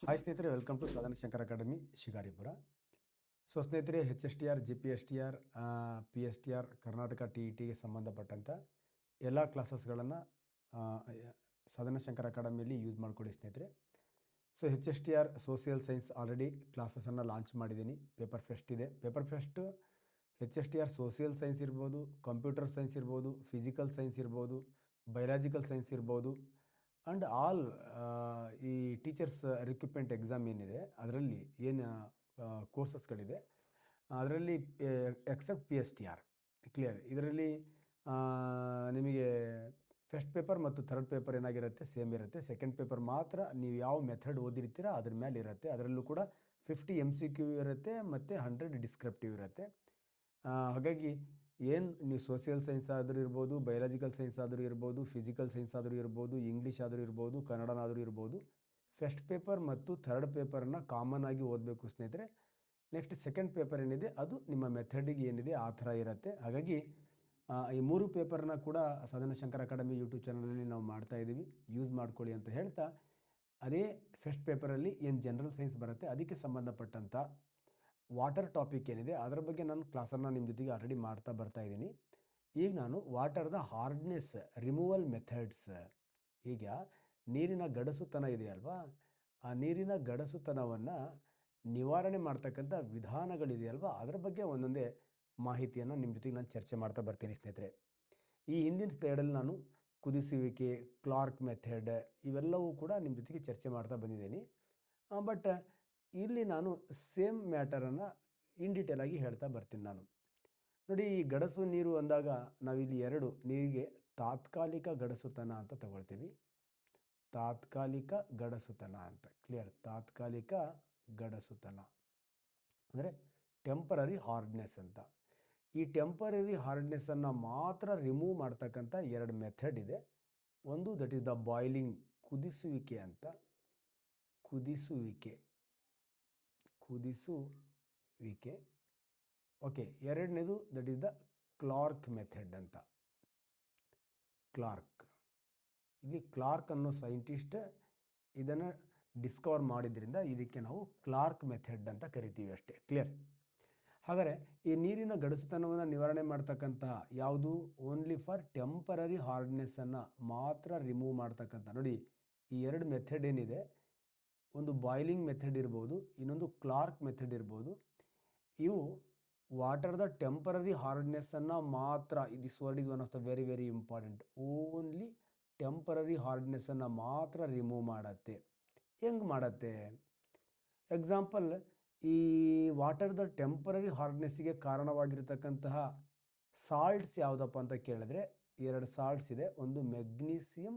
Hi ಸ್ನೇಹಿತರೆ, welcome to Sadhana Shankar academy Shikaripura. So ಸ್ನೇಹಿತರೆ, HSTR, GPSTR, PSTR, Karnataka TETಗೆ ಸಂಬಂಧಪಟ್ಟಂಥ ಎಲ್ಲ ಕ್ಲಾಸಸ್ಗಳನ್ನು ಸಾಧನ ಶಂಕರ್ ಅಕಾಡೆಮಿಯಲ್ಲಿ ಯೂಸ್ ಮಾಡ್ಕೊಳ್ಳಿ ಸ್ನೇಹಿತರೆ. So HSTR social science already ಕ್ಲಾಸಸನ್ನು ಲಾಂಚ್ ಮಾಡಿದ್ದೀನಿ. ಪೇಪರ್ ಫೆಸ್ಟ್ ಇದೆ. Paper fest HSTR social science ಇರ್ಬೋದು, ಕಂಪ್ಯೂಟರ್ ಸೈನ್ಸ್ ಇರ್ಬೋದು, ಫಿಸಿಕಲ್ ಸೈನ್ಸ್ ಇರ್ಬೋದು, ಬಯೋಲಾಜಿಕಲ್ ಸೈನ್ಸ್ ಇರ್ಬೋದು, ಆ್ಯಂಡ್ ಆಲ್ ಈ ಟೀಚರ್ಸ್ ರಿಕ್ರೂಟ್ಮೆಂಟ್ ಎಕ್ಸಾಮ್ ಏನಿದೆ ಅದರಲ್ಲಿ ಏನು ಕೋರ್ಸಸ್ಗಳಿದೆ ಅದರಲ್ಲಿ ಎಕ್ಸೆಪ್ಟ್ PSTR ಕ್ಲಿಯರ್. ಇದರಲ್ಲಿ ನಿಮಗೆ ಫಸ್ಟ್ ಪೇಪರ್ ಮತ್ತು ಥರ್ಡ್ ಪೇಪರ್ ಏನಾಗಿರುತ್ತೆ, ಸೇಮ್ ಇರುತ್ತೆ. ಸೆಕೆಂಡ್ ಪೇಪರ್ ಮಾತ್ರ ನೀವು ಯಾವ ಮೆಥಡ್ ಓದಿರ್ತೀರ ಅದ್ರ ಮೇಲೆ ಇರುತ್ತೆ. ಅದರಲ್ಲೂ ಕೂಡ 50 MCQ ಇರುತ್ತೆ ಮತ್ತು 100 ಡಿಸ್ಕ್ರಿಪ್ಟಿವ್ ಇರುತ್ತೆ. ಹಾಗಾಗಿ ಏನು ನೀವು ಸೋಷಿಯಲ್ ಸೈನ್ಸ್ ಆದರೂ ಇರ್ಬೋದು, ಬಯೋಲಾಜಿಕಲ್ ಸೈನ್ಸ್ ಆದರೂ ಇರ್ಬೋದು, ಫಿಸಿಕಲ್ ಸೈನ್ಸ್ ಆದರೂ ಇರ್ಬೋದು, ಇಂಗ್ಲೀಷ್ ಆದರೂ ಇರ್ಬೋದು, ಕನ್ನಡನಾದರೂ ಇರ್ಬೋದು, ಫಸ್ಟ್ ಪೇಪರ್ ಮತ್ತು ಥರ್ಡ್ ಪೇಪರನ್ನು ಕಾಮನ್ ಆಗಿ ಓದಬೇಕು ಸ್ನೇಹಿತರೆ. ನೆಕ್ಸ್ಟ್ ಸೆಕೆಂಡ್ ಪೇಪರ್ ಏನಿದೆ ಅದು ನಿಮ್ಮ ಮೆಥಡಿಗೆ ಏನಿದೆ ಆ ಥರ ಇರುತ್ತೆ. ಹಾಗಾಗಿ ಈ 3 ಪೇಪರ್ನ ಕೂಡ ಸಾಧನ ಶಂಕರ್ ಅಕಾಡೆಮಿ ಯೂಟ್ಯೂಬ್ ಚಾನಲಲ್ಲಿ ನಾವು ಮಾಡ್ತಾಯಿದ್ದೀವಿ. ಯೂಸ್ ಮಾಡ್ಕೊಳ್ಳಿ ಅಂತ ಹೇಳ್ತಾ, ಅದೇ ಫಸ್ಟ್ ಪೇಪರಲ್ಲಿ ಏನು ಜನರಲ್ ಸೈನ್ಸ್ ಬರುತ್ತೆ ಅದಕ್ಕೆ ಸಂಬಂಧಪಟ್ಟಂಥ ವಾಟರ್ ಟಾಪಿಕ್ ಏನಿದೆ ಅದರ ಬಗ್ಗೆ ನಾನು ಕ್ಲಾಸನ್ನು ನಿಮ್ಮ ಜೊತೆಗೆ ಆಲ್ರೆಡಿ ಮಾಡ್ತಾ ಬರ್ತಾ ಇದ್ದೀನಿ. ಈಗ ನಾನು ವಾಟರ್ದ ಹಾರ್ಡ್ನೆಸ್ ರಿಮೂವಲ್ ಮೆಥಡ್ಸ್, ಈಗ ನೀರಿನ ಗಡಸುತನ ಇದೆಯಲ್ವಾ, ಆ ನೀರಿನ ಗಡಸುತನವನ್ನು ನಿವಾರಣೆ ಮಾಡ್ತಕ್ಕಂಥ ವಿಧಾನಗಳಿದೆಯಲ್ವಾ ಅದರ ಬಗ್ಗೆ ಒಂದೊಂದೇ ಮಾಹಿತಿಯನ್ನು ನಿಮ್ಮ ಜೊತೆಗೆ ನಾನು ಚರ್ಚೆ ಮಾಡ್ತಾ ಬರ್ತೀನಿ ಸ್ನೇಹಿತರೆ. ಈ ಹಿಂದಿನ ಸ್ಲೈಡಲ್ಲಿ ನಾನು ಕುದಿಸುವಿಕೆ, ಕ್ಲಾರ್ಕ್ ಮೆಥಡ್ ಇವೆಲ್ಲವೂ ಕೂಡ ನಿಮ್ಮ ಜೊತೆಗೆ ಚರ್ಚೆ ಮಾಡ್ತಾ ಬಂದಿದ್ದೀನಿ. ಬಟ್ ಇಲ್ಲಿ ನಾನು ಸೇಮ್ ಮ್ಯಾಟರನ್ನು ಇನ್ ಡೀಟೇಲ್ ಆಗಿ ಹೇಳ್ತಾ ಬರ್ತೀನಿ ನಾನು. ನೋಡಿ, ಈ ಗಡಸು ನೀರು ಅಂದಾಗ ನಾವಿಲ್ಲಿ 2 ನೀರಿಗೆ ತಾತ್ಕಾಲಿಕ ಗಡಸುತನ ಅಂತ ತಗೊಳ್ತೀವಿ. ತಾತ್ಕಾಲಿಕ ಗಡಸುತನ ಅಂತ ಕ್ಲಿಯರ್. ತಾತ್ಕಾಲಿಕ ಗಡಸುತನ ಅಂದರೆ ಟೆಂಪರರಿ ಹಾರ್ಡ್ನೆಸ್ ಅಂತ. ಈ ಟೆಂಪರರಿ ಹಾರ್ಡ್ನೆಸ್ಸನ್ನು ಮಾತ್ರ ರಿಮೂವ್ ಮಾಡ್ತಕ್ಕಂಥ 2 ಮೆಥಡ್ ಇದೆ. ಒಂದು ದಟ್ ಈಸ್ ದ ಬಾಯ್ಲಿಂಗ್, ಕುದಿಸುವಿಕೆ ಅಂತ. ಕುದಿಸುವಿಕೆ ಓಕೆ. ಎರಡನೇದು that is the Clarke method ಅಂತ. ಕ್ಲಾರ್ಕ್, ಇಲ್ಲಿ ಕ್ಲಾರ್ಕ್ ಅನ್ನೋ ಸೈಂಟಿಸ್ಟ್ ಇದನ್ನು ಡಿಸ್ಕವರ್ ಮಾಡಿದ್ರಿಂದ ಇದಕ್ಕೆ ನಾವು ಕ್ಲಾರ್ಕ್ ಮೆಥಡ್ ಅಂತ ಕರಿತೀವಿ ಅಷ್ಟೇ. ಕ್ಲಿಯರ್. ಹಾಗಾದರೆ ಈ ನೀರಿನ ಗಡಸುತನವನ್ನು ನಿವಾರಣೆ ಮಾಡ್ತಕ್ಕಂತಹ ಯಾವುದು, ಓನ್ಲಿ ಫಾರ್ ಟೆಂಪರರಿ ಹಾರ್ಡ್ನೆಸ್ಸನ್ನು ಮಾತ್ರ ರಿಮೂವ್ ಮಾಡ್ತಕ್ಕಂಥ. ನೋಡಿ, ಈ 2 ಮೆಥಡ್ ಏನಿದೆ, ಒಂದು ಬಾಯ್ಲಿಂಗ್ ಮೆಥಡ್ ಇರ್ಬೋದು, ಇನ್ನೊಂದು ಕ್ಲಾರ್ಕ್ ಮೆಥಡ್ ಇರ್ಬೋದು. ಇವು ವಾಟರ್ದ ಟೆಂಪರರಿ ಹಾರ್ಡ್ನೆಸ್ಸನ್ನು ಮಾತ್ರ, this word is one of the very very important, only temporary ಹಾರ್ಡ್ನೆಸ್ಸನ್ನು ಮಾತ್ರ ರಿಮೂವ್ ಮಾಡುತ್ತೆ. ಹೆಂಗೆ ಮಾಡುತ್ತೆ? ಎಕ್ಸಾಂಪಲ್, ಈ ವಾಟರ್ದ ಟೆಂಪರರಿ ಹಾರ್ಡ್ನೆಸ್ಸಿಗೆ ಕಾರಣವಾಗಿರ್ತಕ್ಕಂತಹ ಸಾಲ್ಟ್ಸ್ ಯಾವುದಪ್ಪ ಅಂತ ಕೇಳಿದ್ರೆ 2 ಸಾಲ್ಟ್ಸ್ ಇದೆ. ಒಂದು ಮೆಗ್ನೀಸಿಯಂ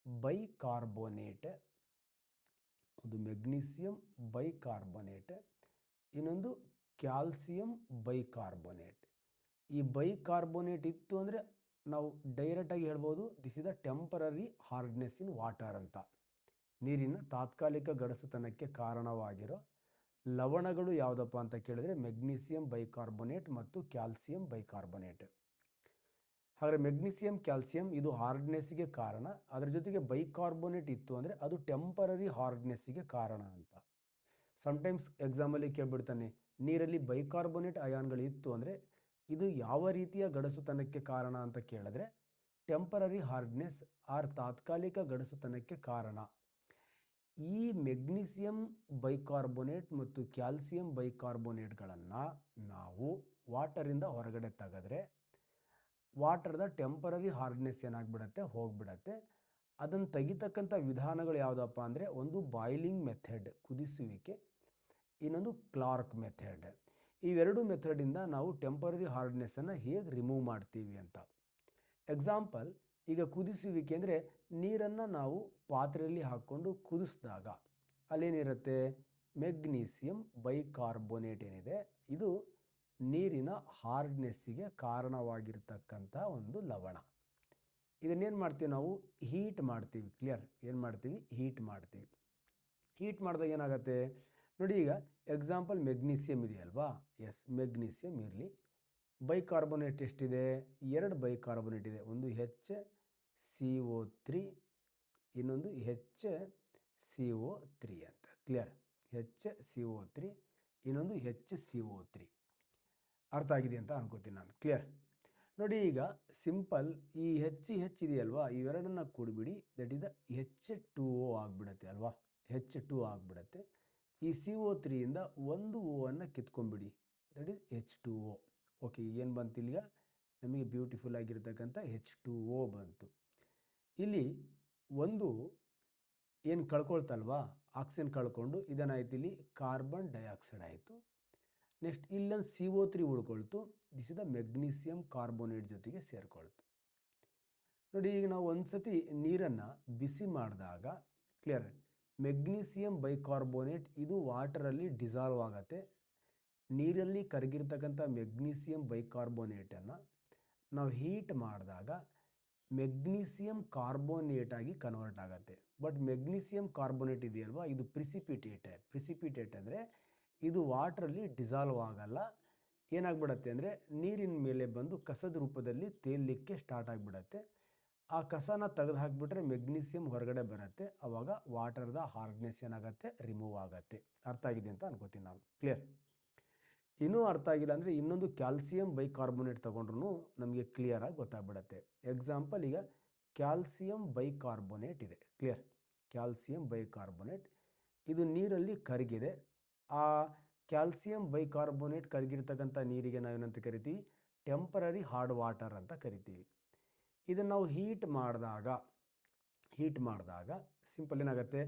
ಬೈಕಾರ್ಬೋನೇಟ್, ಇನ್ನೊಂದು ಕ್ಯಾಲ್ಸಿಯಂ ಬೈಕಾರ್ಬೋನೇಟ್. ಈ ಬೈಕಾರ್ಬೋನೇಟ್ ಇತ್ತು ಅಂದರೆ ನಾವು ಡೈರೆಕ್ಟಾಗಿ ಹೇಳ್ಬೋದು this is the temporary hardness in water ಅಂತ. ನೀರಿನ ತಾತ್ಕಾಲಿಕ ಗಡಸುತನಕ್ಕೆ ಕಾರಣವಾಗಿರೋ ಲವಣಗಳು ಯಾವುದಪ್ಪ ಅಂತ ಕೇಳಿದ್ರೆ ಮೆಗ್ನೀಸಿಯಂ ಬೈಕಾರ್ಬೋನೇಟ್ ಮತ್ತು ಕ್ಯಾಲ್ಸಿಯಂ ಬೈಕಾರ್ಬೋನೇಟ್. ಹಾಗಾದರೆ ಮೆಗ್ನೀಸಿಯಂ, ಕ್ಯಾಲ್ಸಿಯಂ ಇದು ಹಾರ್ಡ್ನೆಸ್ಸಿಗೆ ಕಾರಣ. ಅದರ ಜೊತೆಗೆ ಬೈಕಾರ್ಬೋನೇಟ್ ಇತ್ತು ಅಂದರೆ ಅದು ಟೆಂಪರರಿ ಹಾರ್ಡ್ನೆಸ್ಸಿಗೆ ಕಾರಣ ಅಂತ. ಸಮ್ಟೈಮ್ಸ್ ಎಕ್ಸಾಮಲ್ಲಿ ಕೇಳ್ಬಿಡ್ತಾನೆ, ನೀರಲ್ಲಿ ಬೈಕಾರ್ಬೋನೇಟ್ ಅಯಾನ್ಗಳು ಇತ್ತು ಅಂದರೆ ಇದು ಯಾವ ರೀತಿಯ ಗಡಸುತನಕ್ಕೆ ಕಾರಣ ಅಂತ ಕೇಳಿದ್ರೆ ಟೆಂಪರರಿ ಹಾರ್ಡ್ನೆಸ್ ಆರ್ ತಾತ್ಕಾಲಿಕ ಗಡಸುತನಕ್ಕೆ ಕಾರಣ. ಈ ಮೆಗ್ನೀಸಿಯಂ ಬೈಕಾರ್ಬೋನೇಟ್ ಮತ್ತು ಕ್ಯಾಲ್ಸಿಯಂ ಬೈಕಾರ್ಬೋನೇಟ್ಗಳನ್ನು ನಾವು ವಾಟರಿಂದ ಹೊರಗಡೆ ತೆಗೆದ್ರೆ ವಾಟರ್ದ ಟೆಂಪರರಿ ಹಾರ್ಡ್ನೆಸ್ ಏನಾಗ್ಬಿಡತ್ತೆ, ಹೋಗ್ಬಿಡತ್ತೆ. ಅದನ್ನು ತೆಗಿತಕ್ಕಂಥ ವಿಧಾನಗಳು ಯಾವುದಪ್ಪ ಅಂದರೆ ಒಂದು ಬಾಯ್ಲಿಂಗ್ ಮೆಥಡ್, ಕುದಿಸುವಿಕೆ, ಇನ್ನೊಂದು ಕ್ಲಾರ್ಕ್ ಮೆಥಡ್. ಇವೆರಡು ಮೆಥಡಿಂದ ನಾವು ಟೆಂಪರರಿ ಹಾರ್ಡ್ನೆಸ್ಸನ್ನು ಹೇಗೆ ರಿಮೂವ್ ಮಾಡ್ತೀವಿ ಅಂತ. ಎಕ್ಸಾಂಪಲ್, ಈಗ ಕುದಿಸುವಿಕೆ ಅಂದರೆ ನೀರನ್ನು ನಾವು ಪಾತ್ರೆಯಲ್ಲಿ ಹಾಕ್ಕೊಂಡು ಕುದಿಸಿದಾಗ ಅಲ್ಲೇನಿರುತ್ತೆ, ಮೆಗ್ನೀಸಿಯಂ ಬೈಕಾರ್ಬೋನೇಟ್ ಏನಿದೆ ಇದು ನೀರಿನ ಹಾರ್ಡ್ನೆಸ್ಸಿಗೆ ಕಾರಣವಾಗಿರ್ತಕ್ಕಂಥ ಒಂದು ಲವಣ. ಇದನ್ನೇನು ಮಾಡ್ತೀವಿ ನಾವು, ಹೀಟ್ ಮಾಡ್ತೀವಿ. ಕ್ಲಿಯರ್. ಏನು ಮಾಡ್ತೀವಿ, ಹೀಟ್ ಮಾಡ್ತೀವಿ. ಹೀಟ್ ಮಾಡಿದಾಗ ಏನಾಗುತ್ತೆ ನೋಡಿ, ಈಗ ಎಕ್ಸಾಂಪಲ್ ಮೆಗ್ನೀಸಿಯಂ ಇದೆಯಲ್ವಾ, ಎಸ್ ಮೆಗ್ನೀಸಿಯಂ ಇರಲಿ. ಬೈಕಾರ್ಬೋನೇಟ್ ಎಷ್ಟಿದೆ, 2 ಬೈಕಾರ್ಬೋನೇಟ್ ಇದೆ. ಒಂದು HCO3, ಇನ್ನೊಂದು HCO3 ಅಂತ. ಕ್ಲಿಯರ್. HCO3 ಇನ್ನೊಂದು HCO3. ಅರ್ಥ ಆಗಿದೆ ಅಂತ ಅನ್ಕೋತೀನಿ ನಾನು. ಕ್ಲಿಯರ್. ನೋಡಿ ಈಗ ಸಿಂಪಲ್ ಈ H ಇದೆಯಲ್ವಾ, ಇವೆರಡನ್ನ ಕೂಡಿಬಿಡಿ, ದಟ್ ಇಸ್ ದ H2O ಆಗಿಬಿಡುತ್ತೆ ಅಲ್ವಾ, H2 ಆಗಿಬಿಡುತ್ತೆ. ಈ CO3ಯಿಂದ ಒಂದು O ಅನ್ನು ಕಿತ್ಕೊಂಡ್ಬಿಡಿ, ದಟ್ ಈಸ್ H2O. ಓಕೆ, ಏನು ಬಂತು ಇಲ್ಲಿಗ ನಮಗೆ ಬ್ಯೂಟಿಫುಲ್ ಆಗಿರ್ತಕ್ಕಂಥ H2O ಬಂತು. ಇಲ್ಲಿ ಒಂದು ಏನು ಕಳ್ಕೊಳ್ತಲ್ವಾ, ಆಕ್ಸಿಜನ್ ಕಳ್ಕೊಂಡು ಇದನ್ನಾಯ್ತು, ಇಲ್ಲಿ ಕಾರ್ಬನ್ ಡೈಆಕ್ಸೈಡ್ ಆಯಿತು. ನೆಕ್ಸ್ಟ್ ಇಲ್ಲೊಂದು CO3 ಉಳ್ಕೊಳ್ತು, this is the magnesium carbonate ಜೊತೆಗೆ ಸೇರಿಕೊಳ್ತು. ನೋಡಿ ಈಗ ನಾವು ಒಂದು ಸತಿ ನೀರನ್ನು ಬಿಸಿ ಮಾಡಿದಾಗ ಕ್ಲಿಯರ್, ಮೆಗ್ನೀಸಿಯಂ ಬೈಕಾರ್ಬೋನೇಟ್ ಇದು ವಾಟರಲ್ಲಿ ಡಿಸಾಲ್ವ್ ಆಗುತ್ತೆ. ನೀರಲ್ಲಿ ಕರಗಿರ್ತಕ್ಕಂಥ ಮೆಗ್ನೀಸಿಯಂ ಬೈಕಾರ್ಬೋನೇಟನ್ನು ನಾವು ಹೀಟ್ ಮಾಡಿದಾಗ ಮೆಗ್ನೀಸಿಯಂ ಕಾರ್ಬೋನೇಟ್ ಆಗಿ ಕನ್ವರ್ಟ್ ಆಗುತ್ತೆ. ಬಟ್ ಮೆಗ್ನೀಸಿಯಂ ಕಾರ್ಬೋನೇಟ್ ಇದೆಯಲ್ವಾ, ಇದು ಪ್ರಿಸಿಪಿಟೇಟ್ ಅಂದರೆ ಇದು ವಾಟ್ರಲ್ಲಿ ಡಿಸಾಲ್ವ್ ಆಗಲ್ಲ. ಏನಾಗ್ಬಿಡತ್ತೆ ಅಂದರೆ ನೀರಿನ ಮೇಲೆ ಬಂದು ಕಸದ ರೂಪದಲ್ಲಿ ತೇಲಲಿಕ್ಕೆ ಸ್ಟಾರ್ಟ್ ಆಗಿಬಿಡತ್ತೆ. ಆ ಕಸನ ತೆಗೆದು ಹಾಕಿಬಿಟ್ರೆ ಮೆಗ್ನೀಸಿಯಂ ಹೊರಗಡೆ ಬರುತ್ತೆ, ಆವಾಗ ವಾಟರ್ದ ಹಾರ್ಡ್ನೆಸ್ ಏನಾಗುತ್ತೆ, ರಿಮೂವ್ ಆಗುತ್ತೆ. ಅರ್ಥ ಆಗಿದೆ ಅಂತ ಅನ್ಕೋತೀನಿ ನಾನು. ಕ್ಲಿಯರ್. ಇನ್ನೂ ಅರ್ಥ ಆಗಿಲ್ಲ ಅಂದರೆ ಇನ್ನೊಂದು ಕ್ಯಾಲ್ಸಿಯಂ ಬೈಕಾರ್ಬೋನೇಟ್ ತೊಗೊಂಡ್ರೂ ನಮಗೆ ಕ್ಲಿಯರಾಗಿ ಗೊತ್ತಾಗ್ಬಿಡತ್ತೆ. ಎಕ್ಸಾಂಪಲ್, ಈಗ ಕ್ಯಾಲ್ಸಿಯಂ ಬೈಕಾರ್ಬೋನೇಟ್ ಇದೆ. ಕ್ಲಿಯರ್. ಕ್ಯಾಲ್ಸಿಯಂ ಬೈಕಾರ್ಬೋನೇಟ್ ಇದು ನೀರಲ್ಲಿ ಕರಗಿದೆ. ಆ ಕ್ಯಾಲ್ಸಿಯಂ ಬೈಕಾರ್ಬೋನೇಟ್ ಕರಗಿರ್ತಕ್ಕಂಥ ನೀರಿಗೆ ನಾವೇನಂತ ಕರಿತೀವಿ, ಟೆಂಪರರಿ ಹಾರ್ಡ್ ವಾಟರ್ ಅಂತ ಕರಿತೀವಿ. ಇದನ್ನು ನಾವು ಹೀಟ್ ಮಾಡಿದಾಗ ಸಿಂಪಲ್ ಏನಾಗುತ್ತೆ,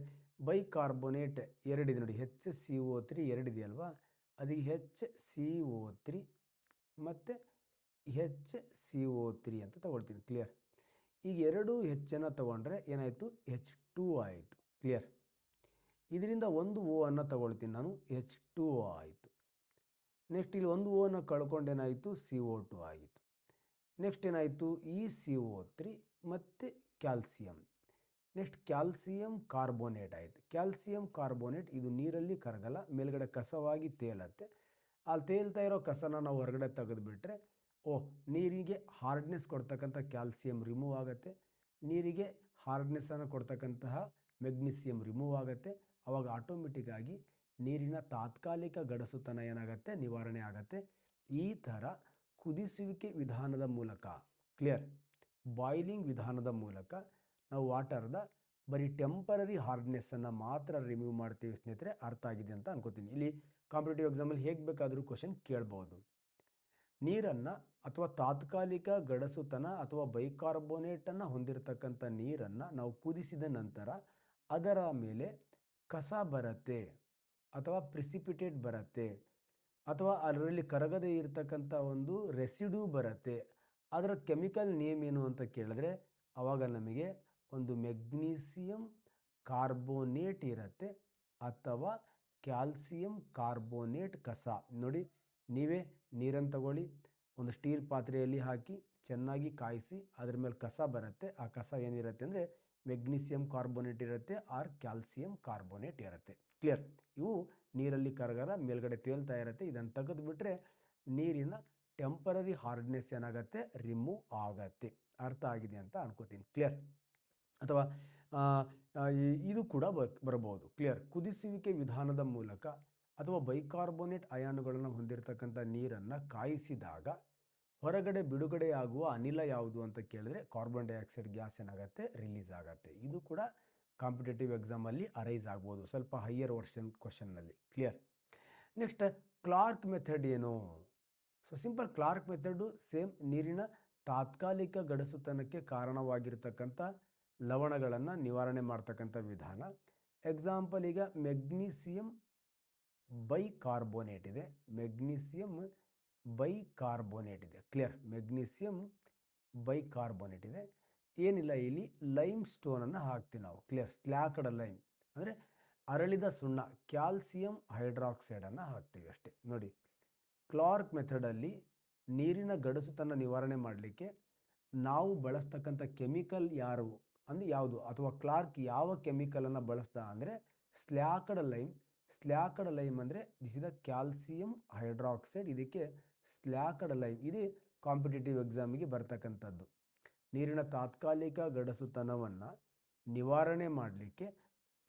ಬೈಕಾರ್ಬೋನೇಟ್ ಎರಡಿದೆ ನೋಡಿ, HCO3 ಎರಡಿದೆಯಲ್ವಾ, ಅದು HCO3 ಮತ್ತು HCO3 ಅಂತ ತಗೊಳ್ತೀನಿ. ಕ್ಲಿಯರ್. ಈಗ ಎರಡು ಹೆಚ್ಚನ್ನು ತಗೊಂಡ್ರೆ ಏನಾಯಿತು, H2 ಆಯಿತು. ಕ್ಲಿಯರ್. ಇದರಿಂದ ಒಂದು O ಅನ್ನು ತಗೊಳ್ತೀನಿ ನಾನು, H2O ಆಯಿತು. ನೆಕ್ಸ್ಟ್ ಇಲ್ಲಿ ಒಂದು O ಅನ್ನು ಕಳ್ಕೊಂಡೇನಾಯಿತು, CO2 ಆಯಿತು. ನೆಕ್ಸ್ಟ್ ಏನಾಯಿತು, ಈ CO3 ಮತ್ತು ಕ್ಯಾಲ್ಸಿಯಂ. ನೆಕ್ಸ್ಟ್ ಕ್ಯಾಲ್ಸಿಯಂ ಕಾರ್ಬೋನೇಟ್ ಆಯಿತು. ಕ್ಯಾಲ್ಸಿಯಂ ಕಾರ್ಬೋನೇಟ್ ಇದು ನೀರಲ್ಲಿ ಕರಗಲ್ಲ, ಮೇಲ್ಗಡೆ ಕಸವಾಗಿ ತೇಲತ್ತೆ. ಅಲ್ಲಿ ತೇಲ್ತಾ ಇರೋ ಕಸನ ನಾವು ಹೊರಗಡೆ ತೆಗೆದುಬಿಟ್ರೆ ನೀರಿಗೆ ಹಾರ್ಡ್ನೆಸ್ ಕೊಡ್ತಕ್ಕಂಥ ಕ್ಯಾಲ್ಸಿಯಂ ರಿಮೂವ್ ಆಗುತ್ತೆ, ನೀರಿಗೆ ಹಾರ್ಡ್ನೆಸ್ಸನ್ನು ಕೊಡ್ತಕ್ಕಂತಹ ಮೆಗ್ನೀಸಿಯಂ ರಿಮೂವ್ ಆಗುತ್ತೆ. ಆವಾಗ ಆಟೋಮೆಟಿಕ್ಕಾಗಿ ನೀರಿನ ತಾತ್ಕಾಲಿಕ ಗಡಸುತನ ಏನಾಗುತ್ತೆ, ನಿವಾರಣೆ ಆಗುತ್ತೆ. ಈ ಥರ ಕುದಿಸುವಿಕೆ ವಿಧಾನದ ಮೂಲಕ, ಕ್ಲಿಯರ್, ಬಾಯ್ಲಿಂಗ್ ವಿಧಾನದ ಮೂಲಕ ನಾವು ವಾಟರ್ದ ಬರೀ ಟೆಂಪರರಿ ಹಾರ್ಡ್ನೆಸ್ಸನ್ನು ಮಾತ್ರ ರಿಮೂವ್ ಮಾಡ್ತೀವಿ ಸ್ನೇಹಿತರೆ. ಅರ್ಥ ಆಗಿದೆ ಅಂತ ಅನ್ಕೋತೀನಿ. ಇಲ್ಲಿ ಕಾಂಪಿಟೇಟಿವ್ ಎಕ್ಸಾಮಲ್ಲಿ ಹೇಗೆ ಬೇಕಾದರೂ ಕ್ವಶನ್ ಕೇಳ್ಬೋದು. ನೀರನ್ನು ಅಥವಾ ತಾತ್ಕಾಲಿಕ ಗಡಸುತನ ಅಥವಾ ಬೈಕಾರ್ಬೋನೇಟನ್ನು ಹೊಂದಿರತಕ್ಕಂಥ ನೀರನ್ನು ನಾವು ಕುದಿಸಿದ ನಂತರ ಅದರ ಮೇಲೆ ಕಸ ಬರುತ್ತೆ ಅಥವಾ ಪ್ರಿಸಿಪಿಟೇಟ್ ಬರುತ್ತೆ ಅಥವಾ ಅದರಲ್ಲಿ ಕರಗದೇ ಇರತಕ್ಕಂಥ ಒಂದು ರೆಸಿಡ್ಯೂ ಬರುತ್ತೆ. ಅದರ ಕೆಮಿಕಲ್ ನೇಮ್ ಏನು ಅಂತ ಕೇಳಿದ್ರೆ ಆವಾಗ ನಮಗೆ ಒಂದು ಮೆಗ್ನೀಸಿಯಂ ಕಾರ್ಬೋನೇಟ್ ಇರುತ್ತೆ ಅಥವಾ ಕ್ಯಾಲ್ಸಿಯಂ ಕಾರ್ಬೋನೇಟ್ ಕಸ. ನೋಡಿ, ನೀವೇ ನೀರನ್ನು ತಗೊಳ್ಳಿ, ಒಂದು ಸ್ಟೀಲ್ ಪಾತ್ರೆಯಲ್ಲಿ ಹಾಕಿ ಚೆನ್ನಾಗಿ ಕಾಯಿಸಿ, ಅದ್ರ ಮೇಲೆ ಕಸ ಬರುತ್ತೆ. ಆ ಕಸ ಏನಿರುತ್ತೆ ಅಂದರೆ ಮೆಗ್ನೀಸಿಯಂ ಕಾರ್ಬೋನೇಟ್ ಇರುತ್ತೆ ಆರ್ ಕ್ಯಾಲ್ಸಿಯಂ ಕಾರ್ಬೋನೇಟ್ ಇರುತ್ತೆ. ಕ್ಲಿಯರ್. ಇವು ನೀರಲ್ಲಿ ಕರಗರ ಮೇಲ್ಗಡೆ ತೇಲ್ತಾ ಇರುತ್ತೆ. ಇದನ್ನು ತೆಗೆದುಬಿಟ್ರೆ ನೀರಿನ ಟೆಂಪರರಿ ಹಾರ್ಡ್ನೆಸ್ ಏನಾಗುತ್ತೆ, ರಿಮೂವ್ ಆಗತ್ತೆ. ಅರ್ಥ ಆಗಿದೆ ಅಂತ ಅನ್ಕೋತೀನಿ. ಕ್ಲಿಯರ್. ಅಥವಾ ಇದು ಕೂಡ ಬರಬಹುದು. ಕ್ಲಿಯರ್. ಕುದಿಸುವಿಕೆ ವಿಧಾನದ ಮೂಲಕ ಅಥವಾ ಬೈಕಾರ್ಬೋನೇಟ್ ಅಯಾನುಗಳನ್ನು ಹೊಂದಿರತಕ್ಕಂಥ ನೀರನ್ನು ಕಾಯಿಸಿದಾಗ ಹೊರಗಡೆ ಬಿಡುಗಡೆಯಾಗುವ ಅನಿಲ ಯಾವುದು ಅಂತ ಕೇಳಿದ್ರೆ ಕಾರ್ಬನ್ ಡೈಆಕ್ಸೈಡ್ ಗ್ಯಾಸ್ ಏನಾಗುತ್ತೆ, ರಿಲೀಸ್ ಆಗುತ್ತೆ. ಇದು ಕೂಡ ಕಾಂಪಿಟೇಟಿವ್ ಎಕ್ಸಾಮಲ್ಲಿ ಅರೈಸ್ ಆಗ್ಬೋದು, ಸ್ವಲ್ಪ ಹೈಯರ್ ವರ್ಷನ್ ಕ್ವಶನ್ನಲ್ಲಿ. ಕ್ಲಿಯರ್. ನೆಕ್ಸ್ಟ್ ಕ್ಲಾರ್ಕ್ ಮೆಥಡ್ ಏನು? So simple, Clark method same, ನೀರಿನ ತಾತ್ಕಾಲಿಕ ಗಡಸುತನಕ್ಕೆ ಕಾರಣವಾಗಿರ್ತಕ್ಕಂಥ ಲವಣಗಳನ್ನು ನಿವಾರಣೆ ಮಾಡ್ತಕ್ಕಂಥ ವಿಧಾನ. ಎಕ್ಸಾಂಪಲ್, ಈಗ ಮೆಗ್ನೀಸಿಯಂ ಬೈಕಾರ್ಬೋನೇಟ್ ಇದೆ, ಮೆಗ್ನೀಸಿಯಂ ಬೈಕಾರ್ಬೋನೇಟ್ ಇದೆ. ಕ್ಲಿಯರ್. ಮೆಗ್ನೀಸಿಯಂ ಬೈಕಾರ್ಬೋನೇಟ್ ಇದೆ. ಏನಿಲ್ಲ, ಇಲ್ಲಿ ಲೈಮ್ ಸ್ಟೋನನ್ನು ಹಾಕ್ತೀವಿ ನಾವು. ಕ್ಲಿಯರ್. ಸ್ಲ್ಯಾಕ್ಡ್ ಲೈಮ್ ಅಂದರೆ ಅರಳಿದ ಸುಣ್ಣ, ಕ್ಯಾಲ್ಸಿಯಂ ಹೈಡ್ರಾಕ್ಸೈಡನ್ನು ಹಾಕ್ತೀವಿ ಅಷ್ಟೇ. ನೋಡಿ, ಕ್ಲಾರ್ಕ್ ಮೆಥಡಲ್ಲಿ ನೀರಿನ ಗಡಸುತನ ನಿವಾರಣೆ ಮಾಡಲಿಕ್ಕೆ ನಾವು ಬಳಸ್ತಕ್ಕಂಥ ಕೆಮಿಕಲ್ ಯಾವುದು ಅಥವಾ ಕ್ಲಾರ್ಕ್ ಯಾವ ಕೆಮಿಕಲನ್ನು ಬಳಸ್ತಾ ಅಂದರೆ ಸ್ಲ್ಯಾಕ್ಡ್ ಲೈಮ್. ಸ್ಲ್ಯಾಕ್ಡ್ ಲೈಮ್ ಅಂದರೆ this is the calcium hydroxide. ಇದಕ್ಕೆ ಸ್ಲ್ಯಾಕ್ಡ್ ಲೈಮ್, ಇದು ಕಾಂಪಿಟೇಟಿವ್ ಎಕ್ಸಾಮಿಗೆ ಬರ್ತಕ್ಕಂಥದ್ದು. ನೀರಿನ ತಾತ್ಕಾಲಿಕ ಗಡಸುತನವನ್ನು ನಿವಾರಣೆ ಮಾಡಲಿಕ್ಕೆ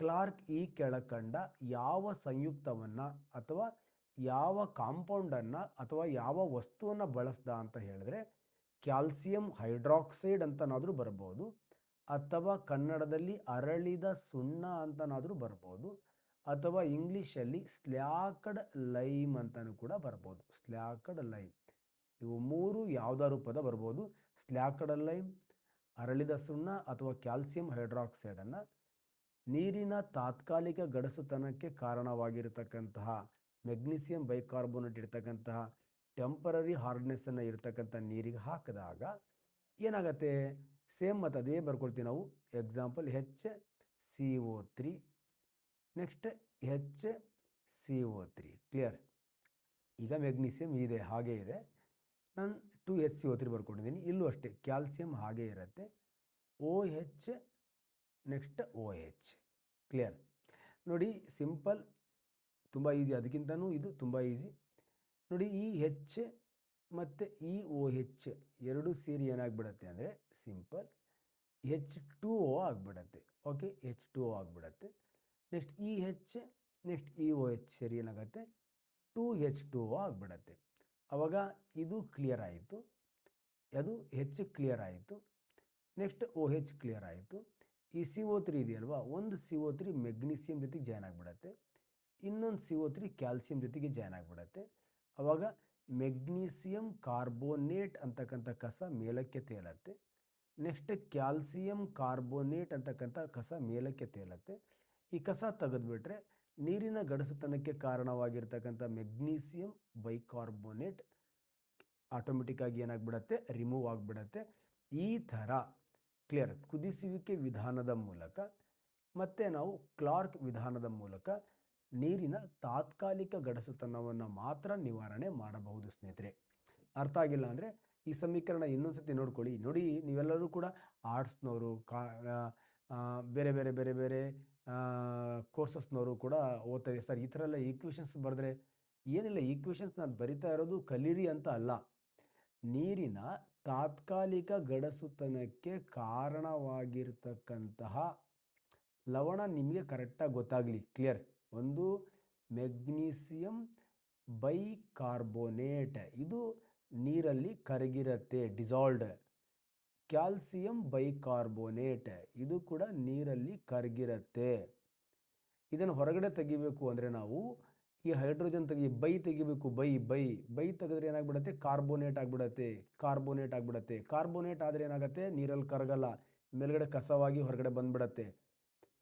ಕ್ಲಾರ್ಕ್ ಈ ಕೆಳಕಂಡ ಯಾವ ಸಂಯುಕ್ತವನ್ನು ಅಥವಾ ಯಾವ ಕಾಂಪೌಂಡನ್ನು ಅಥವಾ ಯಾವ ವಸ್ತುವನ್ನು ಬಳಸ್ದ ಅಂತ ಹೇಳಿದ್ರೆ ಕ್ಯಾಲ್ಸಿಯಂ ಹೈಡ್ರಾಕ್ಸೈಡ್ ಅಂತನಾದರೂ ಬರ್ಬೋದು, ಅಥವಾ ಕನ್ನಡದಲ್ಲಿ ಅರಳಿದ ಸುಣ್ಣ ಅಂತನಾದರೂ ಬರ್ಬೋದು, ಅಥವಾ ಇಂಗ್ಲೀಷಲ್ಲಿ ಸ್ಲ್ಯಾಕ್ಡ್ ಲೈಮ್ ಅಂತಲೂ ಕೂಡ ಬರ್ಬೋದು. ಸ್ಲ್ಯಾಕ್ಡ್ ಲೈಮ್, ಇವು ಮೂರು ಯಾವುದಾದ್ರು ಪದ ಬರ್ಬೋದು. ಸ್ಲ್ಯಾಕ್ಡ್ ಲೈಮ್, ಅರಳಿದ ಸುಣ್ಣ ಅಥವಾ ಕ್ಯಾಲ್ಸಿಯಂ ಹೈಡ್ರಾಕ್ಸೈಡನ್ನು ನೀರಿನ ತಾತ್ಕಾಲಿಕ ಗಡಸುತನಕ್ಕೆ ಕಾರಣವಾಗಿರತಕ್ಕಂತಹ ಮೆಗ್ನೀಸಿಯಂ ಬೈಕಾರ್ಬೋನೇಟ್ ಇರ್ತಕ್ಕಂತಹ ಟೆಂಪರರಿ ಹಾರ್ಡ್ನೆಸ್ಸನ್ನು ಇರ್ತಕ್ಕಂಥ ನೀರಿಗೆ ಹಾಕಿದಾಗ ಏನಾಗುತ್ತೆ? ಸೇಮ್ ಮತ್ತು ಅದೇ ಬರ್ಕೊಳ್ತೀವಿ ನಾವು. Example HCO3, next HCO3. Clear? ಈಗ ಮೆಗ್ನೀಸಿಯಂ ಇದೆ, ಹಾಗೇ ಇದೆ. ನಾನು 2HCO3 ಬರ್ಕೊಂಡಿದ್ದೀನಿ. ಇಲ್ಲೂ ಅಷ್ಟೇ ಕ್ಯಾಲ್ಸಿಯಂ ಹಾಗೇ ಇರುತ್ತೆ. OH, next OH. ಕ್ಲಿಯರ್? ನೋಡಿ, ಸಿಂಪಲ್, ತುಂಬ ಈಸಿ. ಅದಕ್ಕಿಂತನೂ ಇದು ತುಂಬ ಈಸಿ. ನೋಡಿ, ಈ H ಮತ್ತು ಈ OH ಎರಡು ಸೇರಿ ಏನಾಗ್ಬಿಡತ್ತೆ ಅಂದರೆ ಸಿಂಪಲ್ H2O ಆಗಿಬಿಡತ್ತೆ. ಓಕೆ, H2O ಆಗಿಬಿಡತ್ತೆ. ನೆಕ್ಸ್ಟ್ ಈ H, ನೆಕ್ಸ್ಟ್ ಈ OH ಸೇರಿ ಏನಾಗುತ್ತೆ? 2H2O ಆಗಿಬಿಡತ್ತೆ. ಆವಾಗ ಇದು ಕ್ಲಿಯರ್ ಆಯಿತು, ಅದು H ಕ್ಲಿಯರ್ ಆಯಿತು. ನೆಕ್ಸ್ಟ್ OH ಕ್ಲಿಯರ್ ಆಯಿತು. ಈ CO3 ಇದೆಯಲ್ವಾ, ಒಂದು CO3 ಮೆಗ್ನೀಸಿಯಂ ಜೊತೆಗೆ ಜಾಯ್ನ್ ಆಗಿಬಿಡತ್ತೆ, ಇನ್ನೊಂದು CO3 ಕ್ಯಾಲ್ಸಿಯಂ ಜೊತೆಗೆ ಜಾಯ್ನ್ ಆಗಿಬಿಡತ್ತೆ. ಆವಾಗ ಮೆಗ್ನೀಸಿಯಂ ಕಾರ್ಬೋನೇಟ್ ಅಂತಕ್ಕಂಥ ಕಸ ಮೇಲಕ್ಕೆ ತೇಲತ್ತೆ. ನೆಕ್ಸ್ಟ್ ಕ್ಯಾಲ್ಸಿಯಂ ಕಾರ್ಬೋನೇಟ್ ಅಂತಕ್ಕಂಥ ಕಸ ಮೇಲಕ್ಕೆ ತೇಲತ್ತೆ. ಈ ಕಸ ತೆಗೆದುಬಿಟ್ರೆ ನೀರಿನ ಗಡಸುತನಕ್ಕೆ ಕಾರಣವಾಗಿರ್ತಕ್ಕಂಥ ಮೆಗ್ನೀಸಿಯಂ ಬೈಕಾರ್ಬೋನೇಟ್ ಆಟೋಮೆಟಿಕ್ಕಾಗಿ ಏನಾಗ್ಬಿಡತ್ತೆ? ರಿಮೂವ್ ಆಗಿಬಿಡತ್ತೆ. ಈ ಥರ ಕ್ಲಿಯರ್ ಕುದಿಸುವಿಕೆ ವಿಧಾನದ ಮೂಲಕ ಮತ್ತು ನಾವು ಕ್ಲಾರ್ಕ್ ವಿಧಾನದ ಮೂಲಕ ನೀರಿನ ತಾತ್ಕಾಲಿಕ ಗಡಸುತನವನ್ನು ಮಾತ್ರ ನಿವಾರಣೆ ಮಾಡಬಹುದು ಸ್ನೇಹಿತರೆ. ಅರ್ಥ ಆಗಿಲ್ಲ ಅಂದರೆ ಈ ಸಮೀಕರಣ ಇನ್ನೊಂದು ಸತಿ ನೋಡ್ಕೊಳ್ಳಿ. ನೋಡಿ, ನೀವೆಲ್ಲರೂ ಕೂಡ ಆರ್ಟ್ಸ್ನವರು, ಬೇರೆ ಬೇರೆ ಬೇರೆ ಬೇರೆ ಕೋರ್ಸಸ್ನವರು ಕೂಡ ಓದ್ತಾ ಇದೆ. ಸರ್, ಈ ಥರ ಎಲ್ಲ ಈಕ್ವೇಷನ್ಸ್ ಬರೆದ್ರೆ ಏನಿಲ್ಲ, ಈಕ್ವೇಷನ್ಸ್ ನಾನು ಬರಿತಾ ಇರೋದು ಕಲೀರಿ ಅಂತ ಅಲ್ಲ, ನೀರಿನ ತಾತ್ಕಾಲಿಕ ಗಡಸುತನಕ್ಕೆ ಕಾರಣವಾಗಿರ್ತಕ್ಕಂತಹ ಲವಣ ನಿಮಗೆ ಕರೆಕ್ಟಾಗಿ ಗೊತ್ತಾಗಲಿ. ಕ್ಲಿಯರ್? ಒಂದು ಮೆಗ್ನೀಸಿಯಂ ಬೈಕಾರ್ಬೋನೇಟ್, ಇದು ನೀರಲ್ಲಿ ಕರಗಿರತ್ತೆ, ಡಿಸಾಲ್ವ್ಡ್. ಕ್ಯಾಲ್ಸಿಯಂ ಬೈಕಾರ್ಬೋನೇಟ್, ಇದು ಕೂಡ ನೀರಲ್ಲಿ ಕರಗಿರತ್ತೆ. ಇದನ್ನು ಹೊರಗಡೆ ತೆಗಿಬೇಕು ಅಂದರೆ ನಾವು ಈ ಹೈಡ್ರೋಜನ್ ತೆಗಿಬೇಕು. ಬೈ ತೆಗೆದ್ರೆ ಏನಾಗ್ಬಿಡುತ್ತೆ? ಕಾರ್ಬೋನೇಟ್ ಆಗಿಬಿಡತ್ತೆ. ಕಾರ್ಬೋನೇಟ್ ಆದರೆ ಏನಾಗುತ್ತೆ? ನೀರಲ್ಲಿ ಕರಗಲ್ಲ, ಮೇಲ್ಗಡೆ ಕಸವಾಗಿ ಹೊರಗಡೆ ಬಂದ್ಬಿಡತ್ತೆ.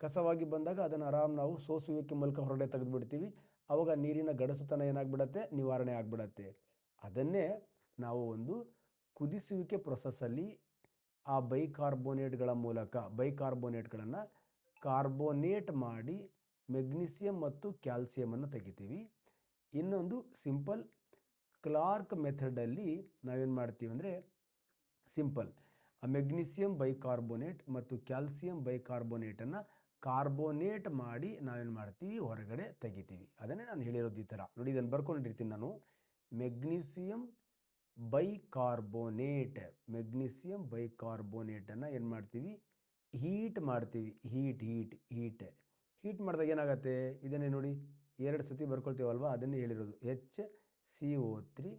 ಕಸವಾಗಿ ಬಂದಾಗ ಅದನ್ನು ಆರಾಮ್ ನಾವು ಸೋಸುವಿಕೆ ಮೂಲಕ ಹೊರಗಡೆ ತೆಗೆದುಬಿಡ್ತೀವಿ. ಆವಾಗ ನೀರಿನ ಗಡಸುತನ ಏನಾಗ್ಬಿಡತ್ತೆ? ನಿವಾರಣೆ ಆಗಿಬಿಡತ್ತೆ. ಅದನ್ನೇ ನಾವು ಒಂದು ಕುದಿಸುವಿಕೆ ಪ್ರೊಸೆಸ್ಸಲ್ಲಿ ಆ ಬೈಕಾರ್ಬೋನೇಟ್ಗಳ ಮೂಲಕ ಬೈಕಾರ್ಬೋನೇಟ್ಗಳನ್ನು ಕಾರ್ಬೋನೇಟ್ ಮಾಡಿ ಮೆಗ್ನೀಸಿಯಂ ಮತ್ತು ಕ್ಯಾಲ್ಸಿಯಮನ್ನು ತೆಗಿತೀವಿ. ಇನ್ನೊಂದು ಸಿಂಪಲ್ ಕ್ಲಾರ್ಕ್ ಮೆಥಡಲ್ಲಿ ನಾವೇನು ಮಾಡ್ತೀವಿ ಅಂದರೆ ಸಿಂಪಲ್ ಮೆಗ್ನೀಸಿಯಂ ಬೈಕಾರ್ಬೋನೇಟ್ ಮತ್ತು ಕ್ಯಾಲ್ಸಿಯಂ ಬೈಕಾರ್ಬೋನೇಟನ್ನು ಕಾರ್ಬೋನೇಟ್ ಮಾಡಿ ನಾವೇನು ಮಾಡ್ತೀವಿ? ಹೊರಗಡೆ ತೆಗಿತೀವಿ. ಅದನ್ನೇ ನಾನು ಹೇಳಿರೋದು ಈ ಥರ. ನೋಡಿ, ಇದನ್ನು ಬರ್ಕೊಂಡಿರ್ತೀನಿ ನಾನು. ಮೆಗ್ನೀಸಿಯಂ ಬೈಕಾರ್ಬೋನೇಟನ್ನು ಏನು ಮಾಡ್ತೀವಿ? ಹೀಟ್ ಮಾಡ್ತೀವಿ. ಹೀಟ್ ಮಾಡಿದಾಗ ಏನಾಗುತ್ತೆ? ಇದನ್ನೇ ನೋಡಿ, ಎರಡು ಸತಿ ಬರ್ಕೊಳ್ತೀವಲ್ವ, ಅದನ್ನೇ ಹೇಳಿರೋದು. HCO3,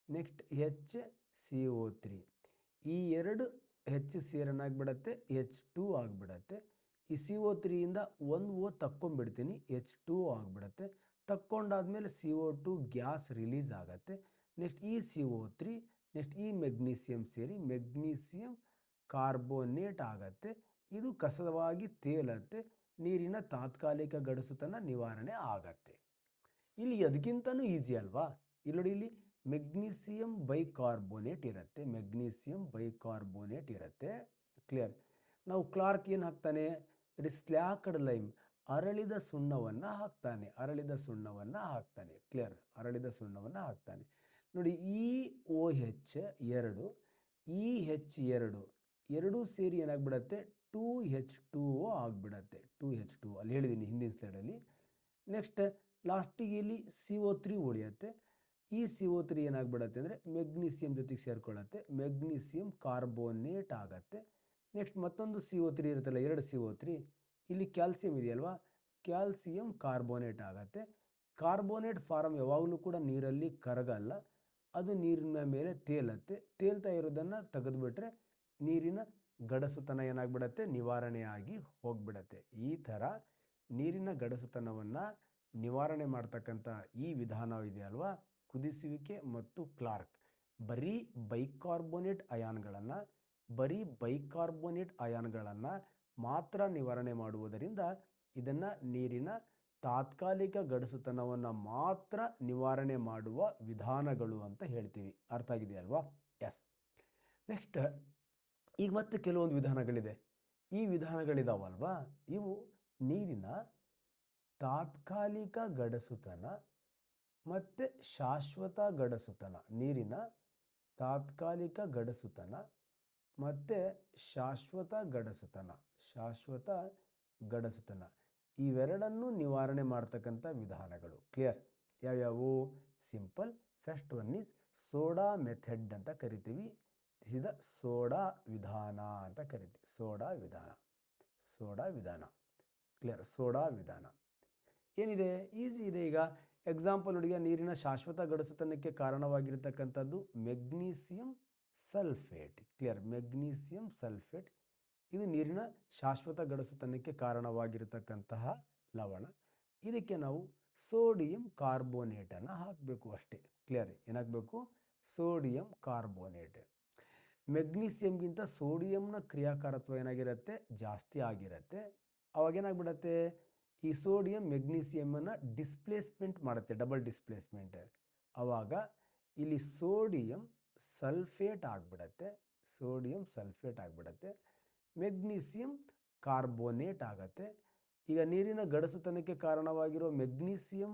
next HCO3. ಈ ಎರಡು H ಸೇರನಾಗ್ಬಿಡತ್ತೆ, H2 ಆಗಿಬಿಡತ್ತೆ. ಈ CO3ಯಿಂದ ಒಂದು O ತಕ್ಕೊಂಡ್ಬಿಡ್ತೀನಿ, H2 ಆಗಿಬಿಡತ್ತೆ. ತಕ್ಕೊಂಡಾದ್ಮೇಲೆ CO2 ಗ್ಯಾಸ್ ರಿಲೀಸ್ ಆಗುತ್ತೆ. ನೆಕ್ಸ್ಟ್ ಈ CO3, ನೆಕ್ಸ್ಟ್ ಈ ಮೆಗ್ನೀಸಿಯಂ ಸೇರಿ ಮೆಗ್ನೀಸಿಯಂ ಕಾರ್ಬೋನೇಟ್ ಆಗತ್ತೆ. ಇದು ಕಸವಾಗಿ ತೇಲತ್ತೆ, ನೀರಿನ ತಾತ್ಕಾಲಿಕ ಗಡಸುತನ ನಿವಾರಣೆ ಆಗತ್ತೆ. ಇಲ್ಲಿ ಅದಕ್ಕಿಂತನೂ ಈಸಿ ಅಲ್ವಾ? ಇಲ್ಲಿ ನೋಡಿ, ಇಲ್ಲಿ ಮೆಗ್ನೀಸಿಯಂ ಬೈಕಾರ್ಬೋನೇಟ್ ಇರುತ್ತೆ. ಕ್ಲಿಯರ್? ನಾವು ಕ್ಲಾರ್ಕ್ ಏನು ಹಾಕ್ತಾನೆ? ದಟ್ ಇಸ್ ಸ್ಲ್ಯಾಕ್ಡ್ ಲೈಮ್, ಅರಳಿದ ಸುಣ್ಣವನ್ನು ಹಾಕ್ತಾನೆ. ಕ್ಲಿಯರ್? ಅರಳಿದ ಸುಣ್ಣವನ್ನು ಹಾಕ್ತಾನೆ. ನೋಡಿ, ಈ OH ಎರಡು, ಈ H2 ಎರಡೂ ಸೇರಿ ಏನಾಗ್ಬಿಡತ್ತೆ? 2H2O ಆಗಿಬಿಡತ್ತೆ. 2H2O ಅಲ್ಲಿ ಹೇಳಿದ್ದೀನಿ ಹಿಂದಿನ ಸ್ಲೈಡಲ್ಲಿ. ನೆಕ್ಸ್ಟ್ ಲಾಸ್ಟಿಗೆ ಇಲ್ಲಿ CO3 ಉಳಿಯುತ್ತೆ. ಈ CO3 ಏನಾಗ್ಬಿಡತ್ತೆ ಅಂದರೆ ಮೆಗ್ನೀಸಿಯಂ ಜೊತೆಗೆ ಸೇರ್ಕೊಳ್ಳುತ್ತೆ, ಮೆಗ್ನೀಸಿಯಂ ಕಾರ್ಬೋನೇಟ್ ಆಗತ್ತೆ. ನೆಕ್ಸ್ಟ್ ಮತ್ತೊಂದು CO3 ಇರುತ್ತಲ್ಲ, ಎರಡು CO3, ಇಲ್ಲಿ ಕ್ಯಾಲ್ಸಿಯಂ ಇದೆಯಲ್ವಾ, ಕ್ಯಾಲ್ಸಿಯಂ ಕಾರ್ಬೋನೇಟ್ ಆಗುತ್ತೆ. ಕಾರ್ಬೋನೇಟ್ ಫಾರಮ್ ಯಾವಾಗಲೂ ಕೂಡ ನೀರಲ್ಲಿ ಕರಗಲ್ಲ, ಅದು ನೀರಿನ ಮೇಲೆ ತೇಲತ್ತೆ. ತೇಲ್ತಾ ಇರೋದನ್ನು ತೆಗೆದುಬಿಟ್ರೆ ನೀರಿನ ಗಡಸುತನ ಏನಾಗ್ಬಿಡತ್ತೆ, ನಿವಾರಣೆಯಾಗಿ ಹೋಗ್ಬಿಡತ್ತೆ. ಈ ಥರ ನೀರಿನ ಗಡಸುತನವನ್ನು ನಿವಾರಣೆ ಮಾಡ್ತಕ್ಕಂಥ ಈ ವಿಧಾನ ಇದೆಯಲ್ವಾ, ಕುದಿಸುವಿಕೆ ಮತ್ತು ಕ್ಲಾರ್ಕ್, ಬರೀ ಬೈಕಾರ್ಬೋನೇಟ್ ಅಯಾನ್ಗಳನ್ನು ಮಾತ್ರ ನಿವಾರಣೆ ಮಾಡುವುದರಿಂದ ಇದನ್ನು ನೀರಿನ ತಾತ್ಕಾಲಿಕ ಗಡಸುತನವನ್ನು ಮಾತ್ರ ನಿವಾರಣೆ ಮಾಡುವ ವಿಧಾನಗಳು ಅಂತ ಹೇಳ್ತೀವಿ. ಅರ್ಥ ಆಗಿದೆಯಲ್ವಾ? ಎಸ್. ನೆಕ್ಸ್ಟ್, ಈಗ ಮತ್ತೆ ಕೆಲವೊಂದು ವಿಧಾನಗಳಿದೆ. ಈ ವಿಧಾನಗಳಿದಾವಲ್ವಾ, ಇವು ನೀರಿನ ತಾತ್ಕಾಲಿಕ ಗಡಸುತನ ಮತ್ತು ಶಾಶ್ವತ ಗಡಸುತನ, ನೀರಿನ ತಾತ್ಕಾಲಿಕ ಗಡಸುತನ ಮತ್ತು ಶಾಶ್ವತ ಗಡಸುತನ ಇವೆರಡನ್ನೂ ನಿವಾರಣೆ ಮಾಡ್ತಕ್ಕಂಥ ವಿಧಾನಗಳು. ಕ್ಲಿಯರ್? ಯಾವ್ಯಾವು? Simple. First one is soda method ಅಂತ ಕರಿತೀವಿ. ದಿಸ್ ಇಸ್ ದ ಸೋಡಾ ವಿಧಾನ ಅಂತ ಕರಿತೀವಿ. ಸೋಡಾ ವಿಧಾನ. ಕ್ಲಿಯರ್? ಸೋಡಾ ವಿಧಾನ ಏನಿದೆ, ಈಸಿ ಇದೆ. ಈಗ ಎಕ್ಸಾಂಪಲ್ ನೋಡಿ, ನೀರಿನ ಶಾಶ್ವತ ಗಡಸುತನಕ್ಕೆ ಕಾರಣವಾಗಿರ್ತಕ್ಕಂಥದ್ದು magnesium sulphate. Clear? Magnesium sulphate ಇದು ನೀರಿನ ಶಾಶ್ವತ ಗಡಸುತನಕ್ಕೆ ಕಾರಣವಾಗಿರತಕ್ಕಂತಹ ಲವಣ. ಇದಕ್ಕೆ ನಾವು ಸೋಡಿಯಂ ಕಾರ್ಬೋನೇಟನ್ನು ಹಾಕಬೇಕು ಅಷ್ಟೇ. ಕ್ಲಿಯರ್? ಏನಾಗಬೇಕು? Sodium carbonate. ಮೆಗ್ನೀಸಿಯಂಗಿಂತ ಸೋಡಿಯಂನ ಕ್ರಿಯಾಕಾರತ್ವ ಏನಾಗಿರುತ್ತೆ, ಜಾಸ್ತಿ ಆಗಿರುತ್ತೆ. ಅವಾಗೇನಾಗ್ಬಿಡತ್ತೆ, ಈ ಸೋಡಿಯಂ ಮೆಗ್ನೀಸಿಯಮನ್ನು ಡಿಸ್ಪ್ಲೇಸ್ಮೆಂಟ್ ಮಾಡುತ್ತೆ, ಡಬಲ್ ಡಿಸ್ಪ್ಲೇಸ್ಮೆಂಟ್. ಆವಾಗ ಇಲ್ಲಿ ಸೋಡಿಯಂ ಸಲ್ಫೇಟ್ ಆಗಿಬಿಡತ್ತೆ, ಮೆಗ್ನೀಸಿಯಂ ಕಾರ್ಬೋನೇಟ್ ಆಗುತ್ತೆ. ಈಗ ನೀರಿನ ಗಡಸುತನಕ್ಕೆ ಕಾರಣವಾಗಿರೋ ಮೆಗ್ನೀಸಿಯಂ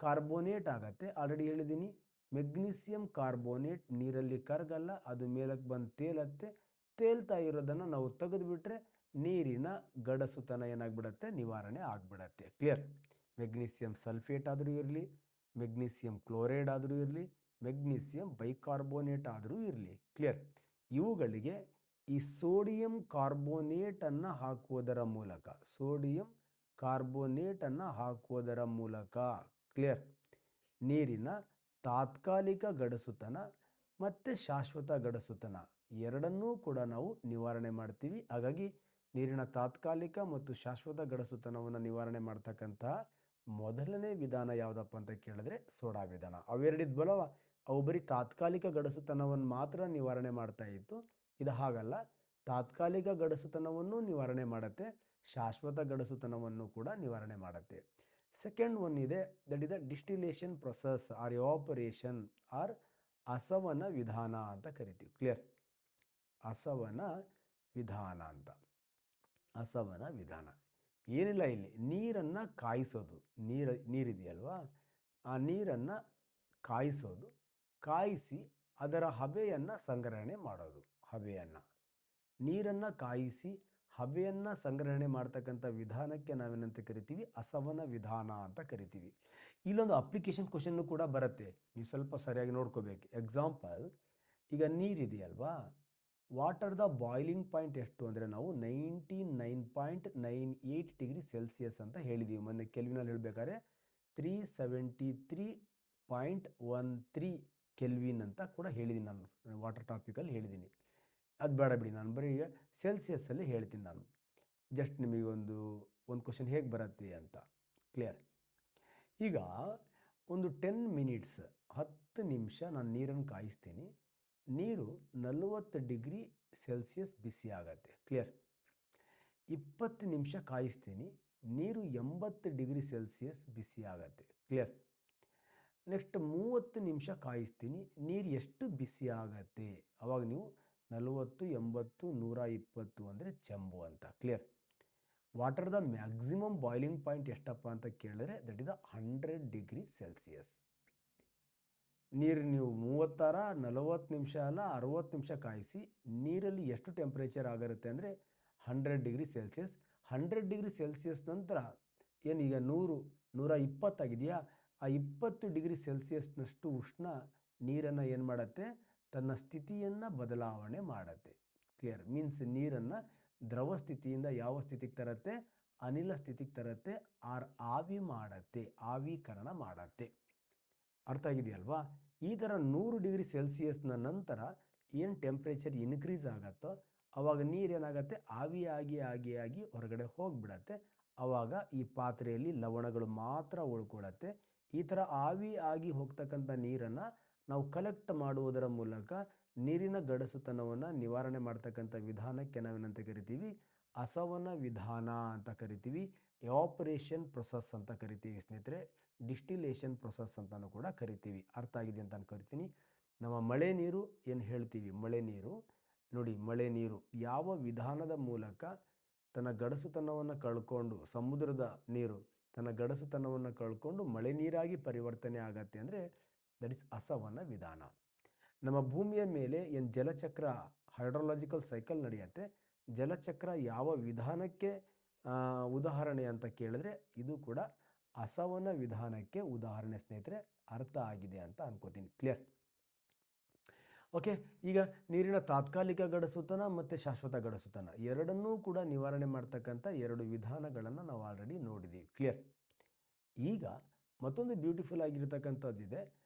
ಕಾರ್ಬೋನೇಟ್ ಆಗುತ್ತೆ. ಆಲ್ರೆಡಿ ಹೇಳಿದ್ದೀನಿ, ಮೆಗ್ನೀಸಿಯಂ ಕಾರ್ಬೋನೇಟ್ ನೀರಲ್ಲಿ ಕರಗಲ್ಲ, ಅದು ಮೇಲಕ್ಕೆ ಬಂದು ತೇಲತ್ತೆ. ತೇಲ್ತಾ ಇರೋದನ್ನು ನಾವು ತೆಗೆದುಬಿಟ್ರೆ ನೀರಿನ ಗಡಸುತನ ಏನಾಗ್ಬಿಡತ್ತೆ, ನಿವಾರಣೆ ಆಗಿಬಿಡತ್ತೆ. ಕ್ಲಿಯರ್? ಮೆಗ್ನೀಸಿಯಂ ಸಲ್ಫೇಟ್ ಆದರೂ ಇರಲಿ, ಮೆಗ್ನೀಸಿಯಂ ಕ್ಲೋರೈಡ್ ಆದರೂ ಇರಲಿ, ಮೆಗ್ನೀಸಿಯಂ ಬೈಕಾರ್ಬೋನೇಟ್ ಆದರೂ ಇರಲಿ. ಕ್ಲಿಯರ್? ಇವುಗಳಿಗೆ ಈ ಸೋಡಿಯಂ ಕಾರ್ಬೋನೇಟನ್ನು ಹಾಕುವುದರ ಮೂಲಕ ಕ್ಲಿಯರ್, ನೀರಿನ ತಾತ್ಕಾಲಿಕ ಗಡಸುತನ ಮತ್ತು ಶಾಶ್ವತ ಗಡಸುತನ ಎರಡನ್ನೂ ಕೂಡ ನಾವು ನಿವಾರಣೆ ಮಾಡ್ತೀವಿ. ಹಾಗಾಗಿ ನೀರಿನ ತಾತ್ಕಾಲಿಕ ಮತ್ತು ಶಾಶ್ವತ ಗಡಸುತನವನ್ನು ನಿವಾರಣೆ ಮಾಡ್ತಕ್ಕಂತಹ ಮೊದಲನೇ ವಿಧಾನ ಯಾವುದಪ್ಪ ಅಂತ ಕೇಳಿದ್ರೆ ಸೋಡಾ ವಿಧಾನ. ಅವೆರಡಿದ್ವಲ್ಲವ, ಅವು ಬರೀ ತಾತ್ಕಾಲಿಕ ಗಡಸುತನವನ್ನು ಮಾತ್ರ ನಿವಾರಣೆ ಮಾಡ್ತಾ ಇತ್ತು. ಇದು ಹಾಗಲ್ಲ, ತಾತ್ಕಾಲಿಕ ಗಡಸುತನವನ್ನು ನಿವಾರಣೆ ಮಾಡುತ್ತೆ, ಶಾಶ್ವತ ಗಡಸುತನವನ್ನು ಕೂಡ ನಿವಾರಣೆ ಮಾಡುತ್ತೆ. ಸೆಕೆಂಡ್ ಒನ್ ಇದೆ, that is the distillation process or evaporation or ಅಸವನ ವಿಧಾನ ಅಂತ ಕರಿತೀವಿ. ಕ್ಲಿಯರ್? ಅಸವನ ವಿಧಾನ ಏನಿಲ್ಲ, ಇಲ್ಲಿ ನೀರನ್ನು ಕಾಯಿಸೋದು. ನೀರಿದೆಯಲ್ವಾ, ಆ ನೀರನ್ನು ಕಾಯಿಸಿ ಅದರ ಹಬೆಯನ್ನು ಸಂಗ್ರಹಣೆ ಮಾಡೋದು. ನೀರನ್ನು ಕಾಯಿಸಿ ಹಬೆಯನ್ನು ಸಂಗ್ರಹಣೆ ಮಾಡ್ತಕ್ಕಂಥ ವಿಧಾನಕ್ಕೆ ನಾವೇನಂತ ಕರಿತೀವಿ, ಅಸವನ ವಿಧಾನ ಅಂತ ಕರಿತೀವಿ. ಇಲ್ಲೊಂದು ಅಪ್ಲಿಕೇಶನ್ ಕ್ವಶನ್ನು ಕೂಡ ಬರುತ್ತೆ, ನೀವು ಸ್ವಲ್ಪ ಸರಿಯಾಗಿ ನೋಡ್ಕೋಬೇಕು. ಎಕ್ಸಾಂಪಲ್, ಈಗ ನೀರಿದೆಯಲ್ವಾ, ವಾಟರ್ದ ಬಾಯ್ಲಿಂಗ್ ಪಾಯಿಂಟ್ ಎಷ್ಟು ಅಂದರೆ ನಾವು 99.98 ಡಿಗ್ರಿ ಸೆಲ್ಸಿಯಸ್ ಅಂತ ಹೇಳಿದ್ದೀವಿ. ಮೊನ್ನೆ ಕೆಲ್ವಿನಲ್ಲಿ ಹೇಳಬೇಕಾದ್ರೆ 373.13 ಕೆಲ್ವಿನ್ ಅಂತ ಕೂಡ ಹೇಳಿದ್ದೀನಿ, ನಾನು ವಾಟರ್ ಟಾಪಿಕಲ್ಲಿ ಹೇಳಿದ್ದೀನಿ. ಅದು ಬೇಡ ಬಿಡಿ, ನಾನು ಬರೀ ಸೆಲ್ಸಿಯಸ್ಸಲ್ಲಿ ಹೇಳ್ತೀನಿ. ನಾನು ಜಸ್ಟ್ ನಿಮಗೆ ಒಂದು ಕ್ವಶನ್ ಹೇಗೆ ಬರುತ್ತೆ ಅಂತ. ಕ್ಲಿಯರ್? ಈಗ ಒಂದು 10 ಮಿನಿಟ್ಸ್ 10 ನಿಮಿಷ ನಾನು ನೀರನ್ನು ಕಾಯಿಸ್ತೀನಿ. ನೀರು 40 ಡಿಗ್ರಿ ಸೆಲ್ಸಿಯಸ್ ಬಿಸಿ ಆಗತ್ತೆ. ಕ್ಲಿಯರ್? 20 ನಿಮಿಷ ಕಾಯಿಸ್ತೀನಿ, ನೀರು 80 ಡಿಗ್ರಿ ಸೆಲ್ಸಿಯಸ್ ಬಿಸಿ ಆಗತ್ತೆ. ಕ್ಲಿಯರ್? ನೆಕ್ಸ್ಟ್ 30 ನಿಮಿಷ ಕಾಯಿಸ್ತೀನಿ, ನೀರು ಎಷ್ಟು ಬಿಸಿ ಆಗತ್ತೆ? ಅವಾಗ ನೀವು 40, 80, 120 ಅಂದರೆ ಚೆಂಬು ಅಂತ. ಕ್ಲಿಯರ್? ವಾಟರ್ದ ಮ್ಯಾಕ್ಸಿಮಮ್ ಬಾಯ್ಲಿಂಗ್ ಪಾಯಿಂಟ್ ಎಷ್ಟಪ್ಪ ಅಂತ ಕೇಳಿದ್ರೆ ದಟ್ ಇಸ್ 100 ಡಿಗ್ರಿ ಸೆಲ್ಸಿಯಸ್. ನೀರು ನೀವು 36, 40 ನಿಮಿಷ ಅಲ್ಲ 60 ನಿಮಿಷ ಕಾಯಿಸಿ, ನೀರಲ್ಲಿ ಎಷ್ಟು ಟೆಂಪ್ರೇಚರ್ ಆಗಿರುತ್ತೆ ಅಂದರೆ 100 ಡಿಗ್ರಿ ಸೆಲ್ಸಿಯಸ್. 100 ಡಿಗ್ರಿ ಸೆಲ್ಸಿಯಸ್ ನಂತರ ಏನೀಗ 100, 120 ಆಗಿದೆಯಾ, ಆ 20 ಡಿಗ್ರಿ ಸೆಲ್ಸಿಯಸ್ನಷ್ಟು ಉಷ್ಣ ನೀರನ್ನು ಏನು ಮಾಡುತ್ತೆ, ತನ್ನ ಸ್ಥಿತಿಯನ್ನು ಬದಲಾವಣೆ ಮಾಡುತ್ತೆ. ಕ್ಲಿಯರ್? ಮೀನ್ಸ್ ನೀರನ್ನು ದ್ರವ ಸ್ಥಿತಿಯಿಂದ ಯಾವ ಸ್ಥಿತಿಗೆ ತರುತ್ತೆ, ಅನಿಲ ಸ್ಥಿತಿಗೆ ತರುತ್ತೆ ಆರ್ ಆವಿ ಮಾಡತ್ತೆ, ಆವೀಕರಣ ಮಾಡತ್ತೆ. ಅರ್ಥ ಆಗಿದೆಯಲ್ವಾ? ಈ ಥರ 100 ಡಿಗ್ರಿ ಸೆಲ್ಸಿಯಸ್ನ ನಂತರ ಏನು ಟೆಂಪ್ರೇಚರ್ ಇನ್ಕ್ರೀಸ್ ಆಗುತ್ತೋ ಆವಾಗ ನೀರೇನಾಗತ್ತೆ, ಆಗಿ ಹೊರಗಡೆ ಹೋಗಿಬಿಡತ್ತೆ. ಆವಾಗ ಈ ಪಾತ್ರೆಯಲ್ಲಿ ಲವಣಗಳು ಮಾತ್ರ ಉಳ್ಕೊಳ್ಳುತ್ತೆ. ಈ ಥರ ಆಗಿ ಹೋಗ್ತಕ್ಕಂಥ ನೀರನ್ನು ನಾವು ಕಲೆಕ್ಟ್ ಮಾಡುವುದರ ಮೂಲಕ ನೀರಿನ ಗಡಸುತನವನ್ನು ನಿವಾರಣೆ ಮಾಡ್ತಕ್ಕಂಥ ವಿಧಾನಕ್ಕೆ ನಾವೇನಂತ ಕರಿತೀವಿ, ಅಸವನ ವಿಧಾನ ಅಂತ ಕರಿತೀವಿ. ಎವಾಪರೇಷನ್ ಪ್ರೊಸೆಸ್ ಅಂತ ಕರಿತೀವಿ ಸ್ನೇಹಿತರೆ. ಡಿಸ್ಟಿಲೇಷನ್ ಪ್ರೊಸೆಸ್ ಅಂತಲೂ ಕೂಡ ಕರಿತೀವಿ. ಅರ್ಥ ಆಗಿದೆ ಅಂತ ಅನ್ಕೊಳ್ತೀನಿ. ನಮ್ಮ ಮಳೆ ನೀರು ಏನು ಹೇಳ್ತೀವಿ, ಮಳೆ ನೀರು ನೋಡಿ, ಮಳೆ ನೀರು ಯಾವ ವಿಧಾನದ ಮೂಲಕ ತನ್ನ ಗಡಸುತನವನ್ನು ಕಳ್ಕೊಂಡು, ಸಮುದ್ರದ ನೀರು ತನ್ನ ಗಡಸುತನವನ್ನು ಕಳ್ಕೊಂಡು ಮಳೆ ನೀರಾಗಿ ಪರಿವರ್ತನೆ ಆಗತ್ತೆ ಅಂದರೆ ದಟ್ ಇಸ್ ಅಸವನ ವಿಧಾನ. ನಮ್ಮ ಭೂಮಿಯ ಮೇಲೆ ಏನು ಜಲಚಕ್ರ, ಹೈಡ್ರೋಲಾಜಿಕಲ್ ಸೈಕಲ್ ನಡೆಯುತ್ತೆ, ಜಲಚಕ್ರ ಯಾವ ವಿಧಾನಕ್ಕೆ ಉದಾಹರಣೆ ಅಂತ ಕೇಳಿದ್ರೆ ಇದು ಕೂಡ ಅಸವನ ವಿಧಾನಕ್ಕೆ ಉದಾಹರಣೆ ಸ್ನೇಹಿತರೆ. ಅರ್ಥ ಆಗಿದೆ ಅಂತ ಅನ್ಕೋತೀನಿ. ಕ್ಲಿಯರ್? ಓಕೆ, ಈಗ ನೀರಿನ ತಾತ್ಕಾಲಿಕ ಗಡಸುತನ ಮತ್ತು ಶಾಶ್ವತ ಗಡಸುತನ ಎರಡನ್ನೂ ಕೂಡ ನಿವಾರಣೆ ಮಾಡ್ತಕ್ಕಂಥ 2 ವಿಧಾನಗಳನ್ನು ನಾವು ಆಲ್ರೆಡಿ ನೋಡಿದ್ದೀವಿ. ಕ್ಲಿಯರ್? ಈಗ ಮತ್ತೊಂದು ಬ್ಯೂಟಿಫುಲ್ ಆಗಿರ್ತಕ್ಕಂಥದ್ದಿದೆ,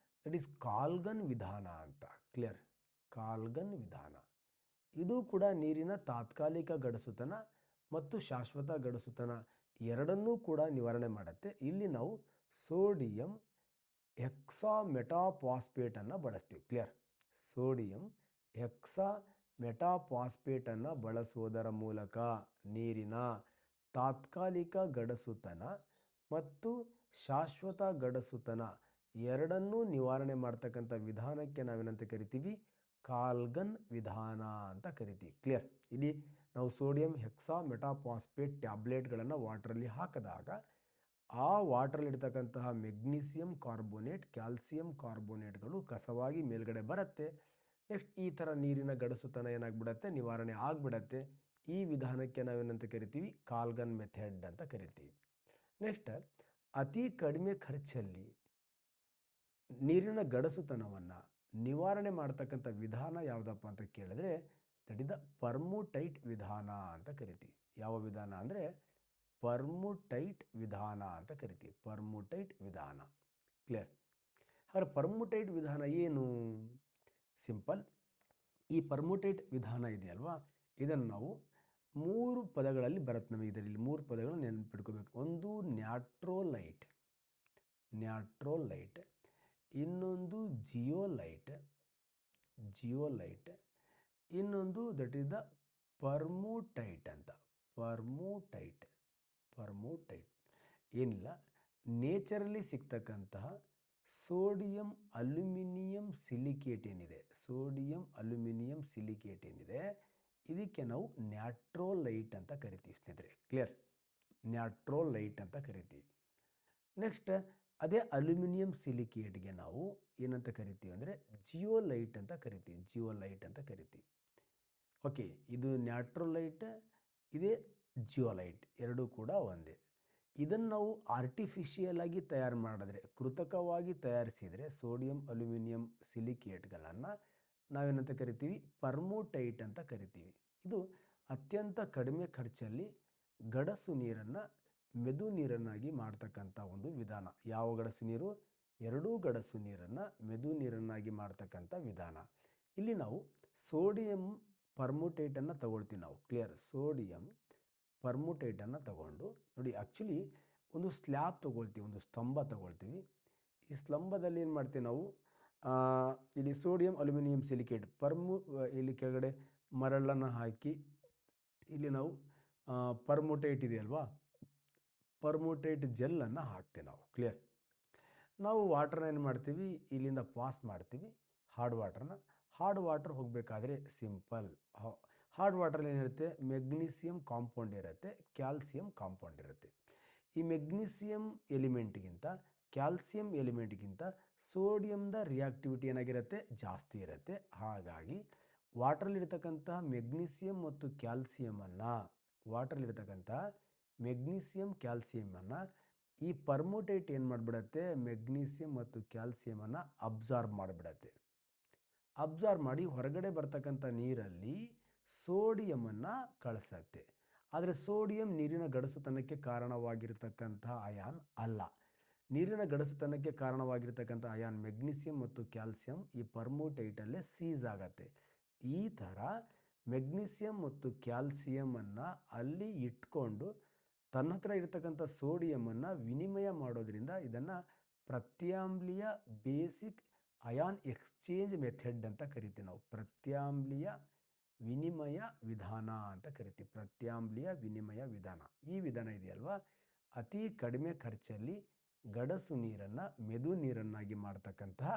ದಟ್ ಈಸ್ ಕಾಲ್ಗನ್ ವಿಧಾನ ಅಂತ. ಕ್ಲಿಯರ್? ಕಾಲ್ಗನ್ ವಿಧಾನ ಇದು ಕೂಡ ನೀರಿನ ತಾತ್ಕಾಲಿಕ ಗಡಸುತನ ಮತ್ತು ಶಾಶ್ವತ ಗಡಸುತನ ಎರಡನ್ನೂ ಕೂಡ ನಿವಾರಣೆ ಮಾಡುತ್ತೆ. ಇಲ್ಲಿ ನಾವು ಸೋಡಿಯಂ ಹೆಕ್ಸಾಮೆಟಾಫಾಸ್ಫೇಟನ್ನು ಬಳಸ್ತೀವಿ. ಕ್ಲಿಯರ್? ಸೋಡಿಯಂ ಹೆಕ್ಸಾಮೆಟಾಫಾಸ್ಫೇಟನ್ನು ಬಳಸುವುದರ ಮೂಲಕ ನೀರಿನ ತಾತ್ಕಾಲಿಕ ಗಡಸುತನ ಮತ್ತು ಶಾಶ್ವತ ಗಡಸುತನ ಎರಡನ್ನೂ ನಿವಾರಣೆ ಮಾಡ್ತಕ್ಕಂಥ ವಿಧಾನಕ್ಕೆ ನಾವೇನಂತ ಕರಿತೀವಿ, ಕಾಲ್ಗನ್ ವಿಧಾನ ಅಂತ ಕರಿತೀವಿ. ಕ್ಲಿಯರ್? ಇಲ್ಲಿ ನಾವು ಸೋಡಿಯಂ ಹೆಕ್ಸಾಮೆಟಾಫಾಸ್ಫೇಟ್ ಟ್ಯಾಬ್ಲೆಟ್ಗಳನ್ನು ವಾಟ್ರಲ್ಲಿ ಹಾಕಿದಾಗ ಆ ವಾಟ್ರಲ್ಲಿರ್ತಕ್ಕಂತಹ ಮೆಗ್ನೀಸಿಯಂ ಕಾರ್ಬೋನೇಟ್, ಕ್ಯಾಲ್ಸಿಯಂ ಕಾರ್ಬೋನೇಟ್ಗಳು ಕಸವಾಗಿ ಮೇಲ್ಗಡೆ ಬರುತ್ತೆ. ನೆಕ್ಸ್ಟ್ ಈ ಥರ ನೀರಿನ ಗಡಸುತನ ಏನಾಗ್ಬಿಡತ್ತೆ, ನಿವಾರಣೆ ಆಗಿಬಿಡತ್ತೆ. ಈ ವಿಧಾನಕ್ಕೆ ನಾವೇನಂತ ಕರಿತೀವಿ, ಕಾಲ್ಗನ್ ಮೆಥಡ್ ಅಂತ ಕರಿತೀವಿ. ನೆಕ್ಸ್ಟ್ ಅತಿ ಕಡಿಮೆ ಖರ್ಚಲ್ಲಿ ನೀರಿನ ಗಡಸುತನವನ್ನು ನಿವಾರಣೆ ಮಾಡ್ತಕ್ಕಂಥ ವಿಧಾನ ಯಾವುದಪ್ಪ ಅಂತ ಕೇಳಿದ್ರೆ ದಟ್ ಇಸ್ ದ ಪರ್ಮುಟೈಟ್ ವಿಧಾನ ಅಂತ ಕರಿತೀವಿ. ಯಾವ ವಿಧಾನ ಅಂದರೆ ಪರ್ಮುಟೈಟ್ ವಿಧಾನ ಅಂತ ಕರಿತೀವಿ. ಪರ್ಮುಟೈಟ್ ವಿಧಾನ. ಕ್ಲಿಯರ್? ಹಾಗಾದ್ರೆ ಪರ್ಮುಟೈಟ್ ವಿಧಾನ ಏನು? ಸಿಂಪಲ್. ಈ ಪರ್ಮುಟೈಟ್ ವಿಧಾನ ಇದೆಯಲ್ವಾ, ಇದನ್ನು ನಾವು 3 ಪದಗಳಲ್ಲಿ ಬರುತ್ತೆ. ನಮಗೆ ಇದರಲ್ಲಿ 3 ಪದಗಳು ನೆನಪಿಟ್ಕೋಬೇಕು. ಒಂದು ನ್ಯಾಟ್ರೋಲೈಟ್, ಇನ್ನೊಂದು ಜಿಯೋಲೈಟ್, ಇನ್ನೊಂದು ದಟ್ ಈಸ್ ದ ಪರ್ಮುಟೈಟ್ ಅಂತ. ಪರ್ಮುಟೈಟ್ ಏನಿಲ್ಲ, ನೇಚರಲ್ಲಿ ಸಿಗ್ತಕ್ಕಂತಹ ಸೋಡಿಯಂ ಅಲ್ಯೂಮಿನಿಯಂ ಸಿಲಿಕೇಟ್ ಏನಿದೆ, ಇದಕ್ಕೆ ನಾವು ನ್ಯಾಟ್ರೋಲೈಟ್ ಅಂತ ಕರಿತೀವಿ ಸ್ನೇಹಿತರೆ. ಕ್ಲಿಯರ್? ನ್ಯಾಟ್ರೋಲೈಟ್ ಅಂತ ಕರಿತೀವಿ. ನೆಕ್ಸ್ಟ್ ಅದೇ ಅಲ್ಯೂಮಿನಿಯಂ ಸಿಲಿಕೇಟ್ಗೆ ನಾವು ಏನಂತ ಕರಿತೀವಿ ಅಂದರೆ ಜಿಯೋಲೈಟ್ ಅಂತ ಕರಿತೀವಿ. ಓಕೆ, ಇದು ನ್ಯಾಟ್ರೋಲೈಟ್, ಇದೇ ಜಿಯೋಲೈಟ್, ಎರಡೂ ಕೂಡ ಒಂದೇ. ಇದನ್ನು ನಾವು ಆರ್ಟಿಫಿಷಿಯಲ್ ಆಗಿ ತಯಾರು ಮಾಡಿದ್ರೆ, ಕೃತಕವಾಗಿ ತಯಾರಿಸಿದರೆ ಸೋಡಿಯಂ ಅಲ್ಯೂಮಿನಿಯಂ ಸಿಲಿಕೇಟ್ಗಳನ್ನು ನಾವೇನಂತ ಕರಿತೀವಿ, ಪರ್ಮುಟೈಟ್ ಅಂತ ಕರಿತೀವಿ. ಇದು ಅತ್ಯಂತ ಕಡಿಮೆ ಖರ್ಚಲ್ಲಿ ಗಡಸು ನೀರನ್ನು ಮೆದು ನೀರನ್ನಾಗಿ ಮಾಡ್ತಕ್ಕಂಥ ಒಂದು ವಿಧಾನ. ಯಾವ ಗಡಸು ನೀರು? ಎರಡೂ ಗಡಸು ನೀರನ್ನು ಮೆದು ನೀರನ್ನಾಗಿ ಮಾಡ್ತಕ್ಕಂಥ ವಿಧಾನ. ಇಲ್ಲಿ ನಾವು ಸೋಡಿಯಂ ಪರ್ಮುಟೇಟನ್ನು ತಗೊಳ್ತೀವಿ ನಾವು. ಕ್ಲಿಯರ್? ಸೋಡಿಯಂ ಪರ್ಮುಟೇಟನ್ನು ತಗೊಂಡು ನೋಡಿ, ಆ್ಯಕ್ಚುಲಿ ಒಂದು ಸ್ಲ್ಯಾಬ್ ತೊಗೊಳ್ತೀವಿ, ಒಂದು ಸ್ತಂಭ ತೊಗೊಳ್ತೀವಿ. ಈ ಸ್ತಂಭದಲ್ಲಿ ಏನು ಮಾಡ್ತೀವಿ ನಾವು, ಇಲ್ಲಿ ಸೋಡಿಯಂ ಅಲ್ಯೂಮಿನಿಯಂ ಸಿಲಿಕೇಟ್ ಇಲ್ಲಿ ಕೆಳಗಡೆ ಮರಳನ್ನು ಹಾಕಿ ಇಲ್ಲಿ ನಾವು ಪರ್ಮುಟೇಟ್ ಇದೆಯಲ್ವಾ, ಪರ್ಮುಟೇಟ್ ಜೆಲ್ಲನ್ನು ಹಾಕ್ತೀವಿ ನಾವು. ಕ್ಲಿಯರ್? ನಾವು ವಾಟ್ರನ್ನ ಏನು ಮಾಡ್ತೀವಿ, ಇಲ್ಲಿಂದ ಪಾಸ್ ಮಾಡ್ತೀವಿ ಹಾರ್ಡ್ ವಾಟ್ರ್ ಹೋಗಬೇಕಾದ್ರೆ ಸಿಂಪಲ್. ಹಾರ್ಡ್ ವಾಟ್ರಲ್ಲಿ ಏನಿರುತ್ತೆ, ಮೆಗ್ನೀಸಿಯಂ ಕಾಂಪೌಂಡ್ ಇರುತ್ತೆ, ಕ್ಯಾಲ್ಸಿಯಂ ಕಾಂಪೌಂಡ್ ಇರುತ್ತೆ. ಈ ಮೆಗ್ನೀಸಿಯಂ ಎಲಿಮೆಂಟ್ಗಿಂತ ಕ್ಯಾಲ್ಸಿಯಂ ಎಲಿಮೆಂಟ್ಗಿಂತ ಸೋಡಿಯಂದ ರಿಯಾಕ್ಟಿವಿಟಿ ಏನಾಗಿರುತ್ತೆ, ಜಾಸ್ತಿ ಇರುತ್ತೆ. ಹಾಗಾಗಿ ವಾಟ್ರಲ್ಲಿರ್ತಕ್ಕಂಥ ಮೆಗ್ನೀಸಿಯಂ ಮತ್ತು ಕ್ಯಾಲ್ಸಿಯಮನ್ನು ಈ ಪರ್ಮುಟೇಟ್ ಏನು ಮಾಡಿಬಿಡತ್ತೆ, ಮೆಗ್ನೀಸಿಯಂ ಮತ್ತು ಕ್ಯಾಲ್ಸಿಯಮನ್ನು ಅಬ್ಸಾರ್ಬ್ ಮಾಡಿ ಹೊರಗಡೆ ಬರ್ತಕ್ಕಂಥ ನೀರಲ್ಲಿ ಸೋಡಿಯಮನ್ನು ಕಳಿಸತ್ತೆ. ಆದರೆ ಸೋಡಿಯಂ ನೀರಿನ ಗಡಸುತನಕ್ಕೆ ಕಾರಣವಾಗಿರ್ತಕ್ಕಂಥ ಅಯಾನ್ ಅಲ್ಲ. ನೀರಿನ ಗಡಸುತನಕ್ಕೆ ಕಾರಣವಾಗಿರ್ತಕ್ಕಂಥ ಅಯಾನ್ ಮೆಗ್ನೀಸಿಯಂ ಮತ್ತು ಕ್ಯಾಲ್ಸಿಯಂ ಈ ಪರ್ಮುಟೇಟಲ್ಲೇ ಸೀಸ್ ಆಗತ್ತೆ. ಈ ಥರ ಮೆಗ್ನೀಸಿಯಂ ಮತ್ತು ಕ್ಯಾಲ್ಸಿಯಮನ್ನು ಅಲ್ಲಿ ಇಟ್ಕೊಂಡು ತನ್ನ ಹತ್ರ ಇರತಕ್ಕಂಥ ಸೋಡಿಯಮನ್ನು ವಿನಿಮಯ ಮಾಡೋದ್ರಿಂದ ಇದನ್ನು ಪ್ರತ್ಯಾಮ್ಲೀಯ ಬೇಸಿಕ್ ಅಯಾನ್ ಎಕ್ಸ್ಚೇಂಜ್ ಮೆಥಡ್ ಅಂತ ಕರಿತೀವಿ ನಾವು. ಪ್ರತ್ಯಾಮ್ಲೀಯ ವಿನಿಮಯ ವಿಧಾನ ಅಂತ ಕರಿತೀವಿ. ಪ್ರತ್ಯಾಮ್ಲೀಯ ವಿನಿಮಯ ವಿಧಾನ. ಈ ವಿಧಾನ ಇದೆಯಲ್ವಾ, ಅತಿ ಕಡಿಮೆ ಖರ್ಚಲ್ಲಿ ಗಡಸು ನೀರನ್ನು ಮೆದು ನೀರನ್ನಾಗಿ ಮಾಡ್ತಕ್ಕಂತಹ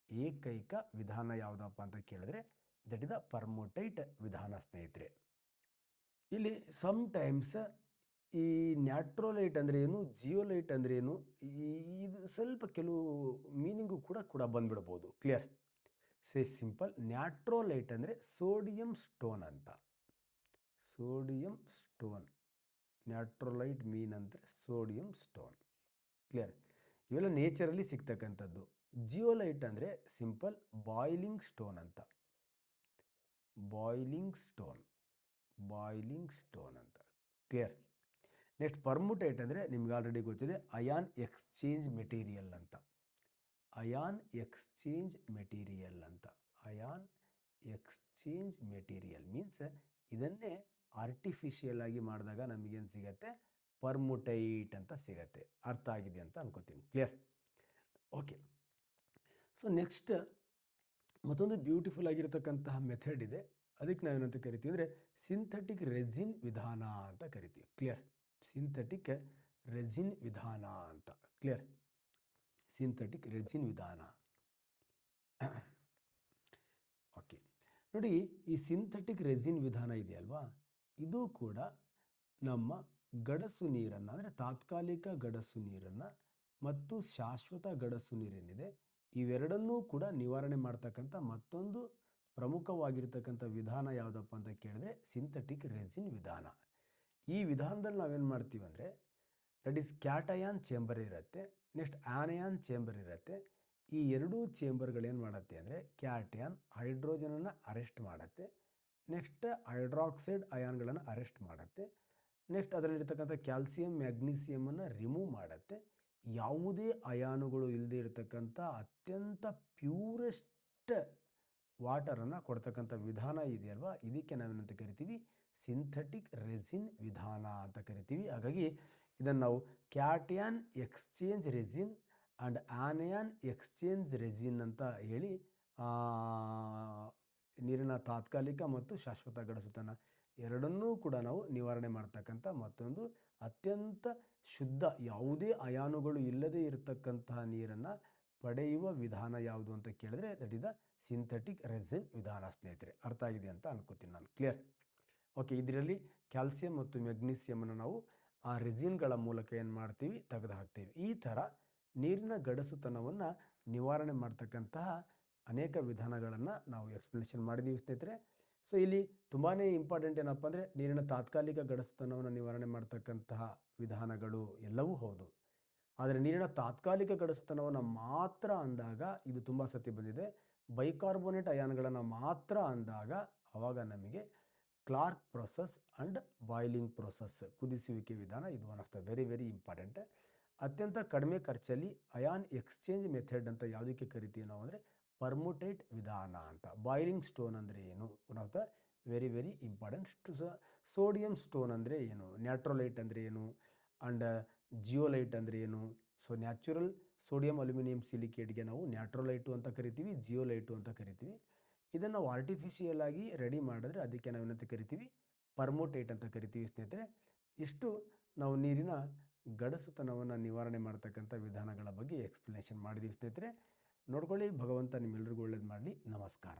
ಏಕೈಕ ವಿಧಾನ ಯಾವುದಪ್ಪ ಅಂತ ಕೇಳಿದ್ರೆ ದಟ್ ಇಸ್ ದ ಪರ್ಮುಟೈಟ್ ವಿಧಾನ ಸ್ನೇಹಿತರೆ. ಇಲ್ಲಿ ಸಮ್ಟೈಮ್ಸ್ ಈ ನ್ಯಾಟ್ರೋಲೈಟ್ ಅಂದರೆ ಏನು, ಜಿಯೋಲೈಟ್ ಅಂದರೆ ಏನು, ಇದು ಸ್ವಲ್ಪ ಕೆಲವು ಮೀನಿಂಗು ಕೂಡ ಬಂದ್ಬಿಡ್ಬೋದು. ಕ್ಲಿಯರ್? ಸೇ ಸಿಂಪಲ್. ನ್ಯಾಟ್ರೋಲೈಟ್ ಅಂದರೆ ಸೋಡಿಯಂ ಸ್ಟೋನ್ ಅಂತ. Sodium stone. ನ್ಯಾಟ್ರೋಲೈಟ್ ಮೀನ್ ಅಂದರೆ ಸೋಡಿಯಂ ಸ್ಟೋನ್. ಕ್ಲಿಯರ್? ಇವೆಲ್ಲ ನೇಚರಲ್ಲಿ ಸಿಗ್ತಕ್ಕಂಥದ್ದು. ಜಿಯೋಲೈಟ್ ಅಂದರೆ ಸಿಂಪಲ್ ಬಾಯ್ಲಿಂಗ್ ಸ್ಟೋನ್ ಅಂತ. Boiling stone. ಬಾಯ್ಲಿಂಗ್ ಸ್ಟೋನ್ ಅಂತ. ಕ್ಲಿಯರ್? ನೆಕ್ಸ್ಟ್ ಪರ್ಮುಟೇಟ್ ಅಂದರೆ ನಿಮ್ಗೆ ಆಲ್ರೆಡಿ ಗೊತ್ತಿದೆ, ಅಯಾನ್ ಎಕ್ಸ್ಚೇಂಜ್ ಮೆಟೀರಿಯಲ್ ಅಂತ. ಅಯಾನ್ ಎಕ್ಸ್ಚೇಂಜ್ ಮೆಟೀರಿಯಲ್ ಅಂತ. ಅಯಾನ್ ಎಕ್ಸ್ಚೇಂಜ್ ಮೆಟೀರಿಯಲ್ ಮೀನ್ಸ್ ಇದನ್ನೇ ಆರ್ಟಿಫಿಷಿಯಲ್ ಆಗಿ ಮಾಡಿದಾಗ ನಮಗೇನು ಸಿಗತ್ತೆ, ಪರ್ಮುಟೈಟ್ ಅಂತ ಸಿಗತ್ತೆ. ಅರ್ಥ ಆಗಿದೆ ಅಂತ ಅನ್ಕೋತೀನಿ. ಕ್ಲಿಯರ್? ಓಕೆ. ಸೊ ನೆಕ್ಸ್ಟ್ ಮತ್ತೊಂದು ಬ್ಯೂಟಿಫುಲ್ ಆಗಿರತಕ್ಕಂತಹ ಮೆಥಡ್ ಇದೆ. ಅದಕ್ಕೆ ನಾವೇನಂತ ಕರಿತೀವಿ ಅಂದರೆ ಸಿಂಥೆಟಿಕ್ ರೆಸಿನ್ ವಿಧಾನ ಅಂತ ಕರಿತೀವಿ. ಕ್ಲಿಯರ್? ಸಿಂಥೆಟಿಕ್ ರೆಸಿನ್ ವಿಧಾನ ಅಂತ. ಕ್ಲಿಯರ್? ಸಿಂಥೆಟಿಕ್ ರೆಸಿನ್ ವಿಧಾನ. ಓಕೆ ನೋಡಿ, ಈ ಸಿಂಥೆಟಿಕ್ ರೆಸಿನ್ ವಿಧಾನ ಇದೆಯಲ್ವಾ, ಇದು ಕೂಡ ನಮ್ಮ ಗಡಸು ನೀರನ್ನು ಅಂದರೆ ತಾತ್ಕಾಲಿಕ ಗಡಸು ನೀರನ್ನು ಮತ್ತು ಶಾಶ್ವತ ಗಡಸು ನೀರೇನಿದೆ ಇವೆರಡನ್ನೂ ಕೂಡ ನಿವಾರಣೆ ಮಾಡ್ತಕ್ಕಂಥ ಮತ್ತೊಂದು ಪ್ರಮುಖವಾಗಿರ್ತಕ್ಕಂಥ ವಿಧಾನ ಯಾವುದಪ್ಪ ಅಂತ ಕೇಳಿದ್ರೆ ಸಿಂಥೆಟಿಕ್ ರೆಸಿನ್ ವಿಧಾನ. ಈ ವಿಧಾನದಲ್ಲಿ ನಾವೇನು ಮಾಡ್ತೀವಿ ಅಂದರೆ ದಟ್ ಈಸ್ ಕ್ಯಾಟಯಾನ್ ಚೇಂಬರ್ ಇರುತ್ತೆ, ನೆಕ್ಸ್ಟ್ ಆನಯಾನ್ ಚೇಂಬರ್ ಇರುತ್ತೆ. ಈ ಎರಡೂ ಚೇಂಬರ್ಗಳೇನು ಮಾಡುತ್ತೆ ಅಂದರೆ ಕ್ಯಾಟಯಾನ್ ಹೈಡ್ರೋಜನನ್ನು ಅರೆಸ್ಟ್ ಮಾಡುತ್ತೆ, ನೆಕ್ಸ್ಟ್ ಹೈಡ್ರಾಕ್ಸೈಡ್ ಅಯಾನ್ಗಳನ್ನು ಅರೆಸ್ಟ್ ಮಾಡುತ್ತೆ, ನೆಕ್ಸ್ಟ್ ಅದರಲ್ಲಿರ್ತಕ್ಕಂಥ ಕ್ಯಾಲ್ಸಿಯಂ ಮ್ಯಾಗ್ನೀಸಿಯಮನ್ನು ರಿಮೂವ್ ಮಾಡುತ್ತೆ. ಯಾವುದೇ ಅಯಾನುಗಳು ಇಲ್ಲದೆ ಇರತಕ್ಕಂಥ ಅತ್ಯಂತ ಪ್ಯೂರೆಸ್ಟ್ ವಾಟರನ್ನು ಕೊಡ್ತಕ್ಕಂಥ ವಿಧಾನ ಇದೆಯಲ್ವಾ, ಇದಕ್ಕೆ ನಾವೇನಂತ ಕರಿತೀವಿ, ಸಿಂಥೆಟಿಕ್ ರೆಸಿನ್ ವಿಧಾನ ಅಂತ ಕರಿತೀವಿ. ಹಾಗಾಗಿ ಇದನ್ನು ನಾವು cation exchange resin and anion exchange resin ಅಂತ ಹೇಳಿ ನೀರಿನ ತಾತ್ಕಾಲಿಕ ಮತ್ತು ಶಾಶ್ವತ ಗಡಸುತನ ಎರಡನ್ನೂ ಕೂಡ ನಾವು ನಿವಾರಣೆ ಮಾಡ್ತಕ್ಕಂಥ ಮತ್ತೊಂದು ಅತ್ಯಂತ ಶುದ್ಧ ಯಾವುದೇ ಅಯಾನುಗಳು ಇಲ್ಲದೇ ಇರತಕ್ಕಂತಹ ನೀರನ್ನು ಪಡೆಯುವ ವಿಧಾನ ಯಾವುದು ಅಂತ ಕೇಳಿದ್ರೆ that is the synthetic resin ವಿಧಾನ ಸ್ನೇಹಿತರೆ. ಅರ್ಥ ಆಗಿದೆ ಅಂತ ಅನ್ಕೋತೀನಿ ನಾನು. ಕ್ಲಿಯರ್? ಓಕೆ. ಇದರಲ್ಲಿ ಕ್ಯಾಲ್ಸಿಯಂ ಮತ್ತು ಮೆಗ್ನೀಸಿಯಮನ್ನು ನಾವು ಆ ರೆಸಿನ್ಗಳ ಮೂಲಕ ಏನು ಮಾಡ್ತೀವಿ, ತೆಗೆದು ಹಾಕ್ತೀವಿ. ಈ ಥರ ನೀರಿನ ಗಡಸುತನವನ್ನು ನಿವಾರಣೆ ಮಾಡ್ತಕ್ಕಂತಹ ಅನೇಕ ವಿಧಾನಗಳನ್ನು ನಾವು ಎಕ್ಸ್ಪ್ಲನೇಷನ್ ಮಾಡಿದ್ದೀವಿ ಸ್ನೇಹಿತರೆ. ಸೊ ಇಲ್ಲಿ ತುಂಬಾ ಇಂಪಾರ್ಟೆಂಟ್ ಏನಪ್ಪ ಅಂದರೆ ನೀರಿನ ತಾತ್ಕಾಲಿಕ ಗಡಸುತನವನ್ನು ನಿವಾರಣೆ ಮಾಡ್ತಕ್ಕಂತಹ ವಿಧಾನಗಳು ಎಲ್ಲವೂ ಹೌದು. ಆದರೆ ನೀರಿನ ತಾತ್ಕಾಲಿಕ ಗಡಸುತನವನ್ನು ಮಾತ್ರ ಅಂದಾಗ ಇದು ತುಂಬ ಸತಿ ಬಂದಿದೆ. ಬೈಕಾರ್ಬೋನೇಟ್ ಅಯಾನ್ಗಳನ್ನು ಮಾತ್ರ ಅಂದಾಗ ಆವಾಗ ನಮಗೆ Clark process and boiling process, ಕುದಿಸುವಿಕೆ ವಿಧಾನ, ಇದು one of the very very important. ಅತ್ಯಂತ ಕಡಿಮೆ ಖರ್ಚಲ್ಲಿ ಅಯಾನ್ ಎಕ್ಸ್ಚೇಂಜ್ ಮೆಥಡ್ ಅಂತ ಯಾವುದಕ್ಕೆ ಕರಿತೀವಿ ನಾವು ಅಂದರೆ ಪರ್ಮುಟೇಟ್ ವಿಧಾನ ಅಂತ. ಬಾಯ್ಲಿಂಗ್ ಸ್ಟೋನ್ ಅಂದರೆ ಏನು, one of the very very important. Sodium stone ಅಂದರೆ ಏನು, ನ್ಯಾಟ್ರೋಲೈಟ್ ಅಂದರೆ ಏನು, ಆ್ಯಂಡ್ ಜಿಯೋಲೈಟ್ ಅಂದರೆ ಏನು. ಸೊ ನ್ಯಾಚುರಲ್ ಸೋಡಿಯಂ ಅಲ್ಯೂಮಿನಿಯಂ ಸಿಲಿಕೇಟ್ಗೆ ನಾವು ನ್ಯಾಟ್ರೋಲೈಟು ಅಂತ ಕರಿತೀವಿ, ಜಿಯೋಲೈಟು ಅಂತ ಕರಿತೀವಿ. ಇದನ್ನು ನಾವು ಆರ್ಟಿಫಿಷಿಯಲ್ ಆಗಿ ರೆಡಿ ಮಾಡಿದ್ರೆ ಅದಕ್ಕೆ ನಾವೇನಂತ ಕರಿತೀವಿ, ಪರ್ಮುಟೇಟ್ ಅಂತ ಕರಿತೀವಿ ಸ್ನೇಹಿತರೆ. ಇಷ್ಟು ನಾವು ನೀರಿನ ಗಡಸುತನವನ್ನು ನಿವಾರಣೆ ಮಾಡ್ತಕ್ಕಂಥ ವಿಧಾನಗಳ ಬಗ್ಗೆ ಎಕ್ಸ್ಪ್ಲನೇಷನ್ ಮಾಡಿದ್ದೀವಿ ಸ್ನೇಹಿತರೆ. ನೋಡ್ಕೊಳ್ಳಿ. ಭಗವಂತ ನಿಮ್ಮೆಲ್ಲರಿಗೂ ಒಳ್ಳೇದು ಮಾಡಲಿ. ನಮಸ್ಕಾರ.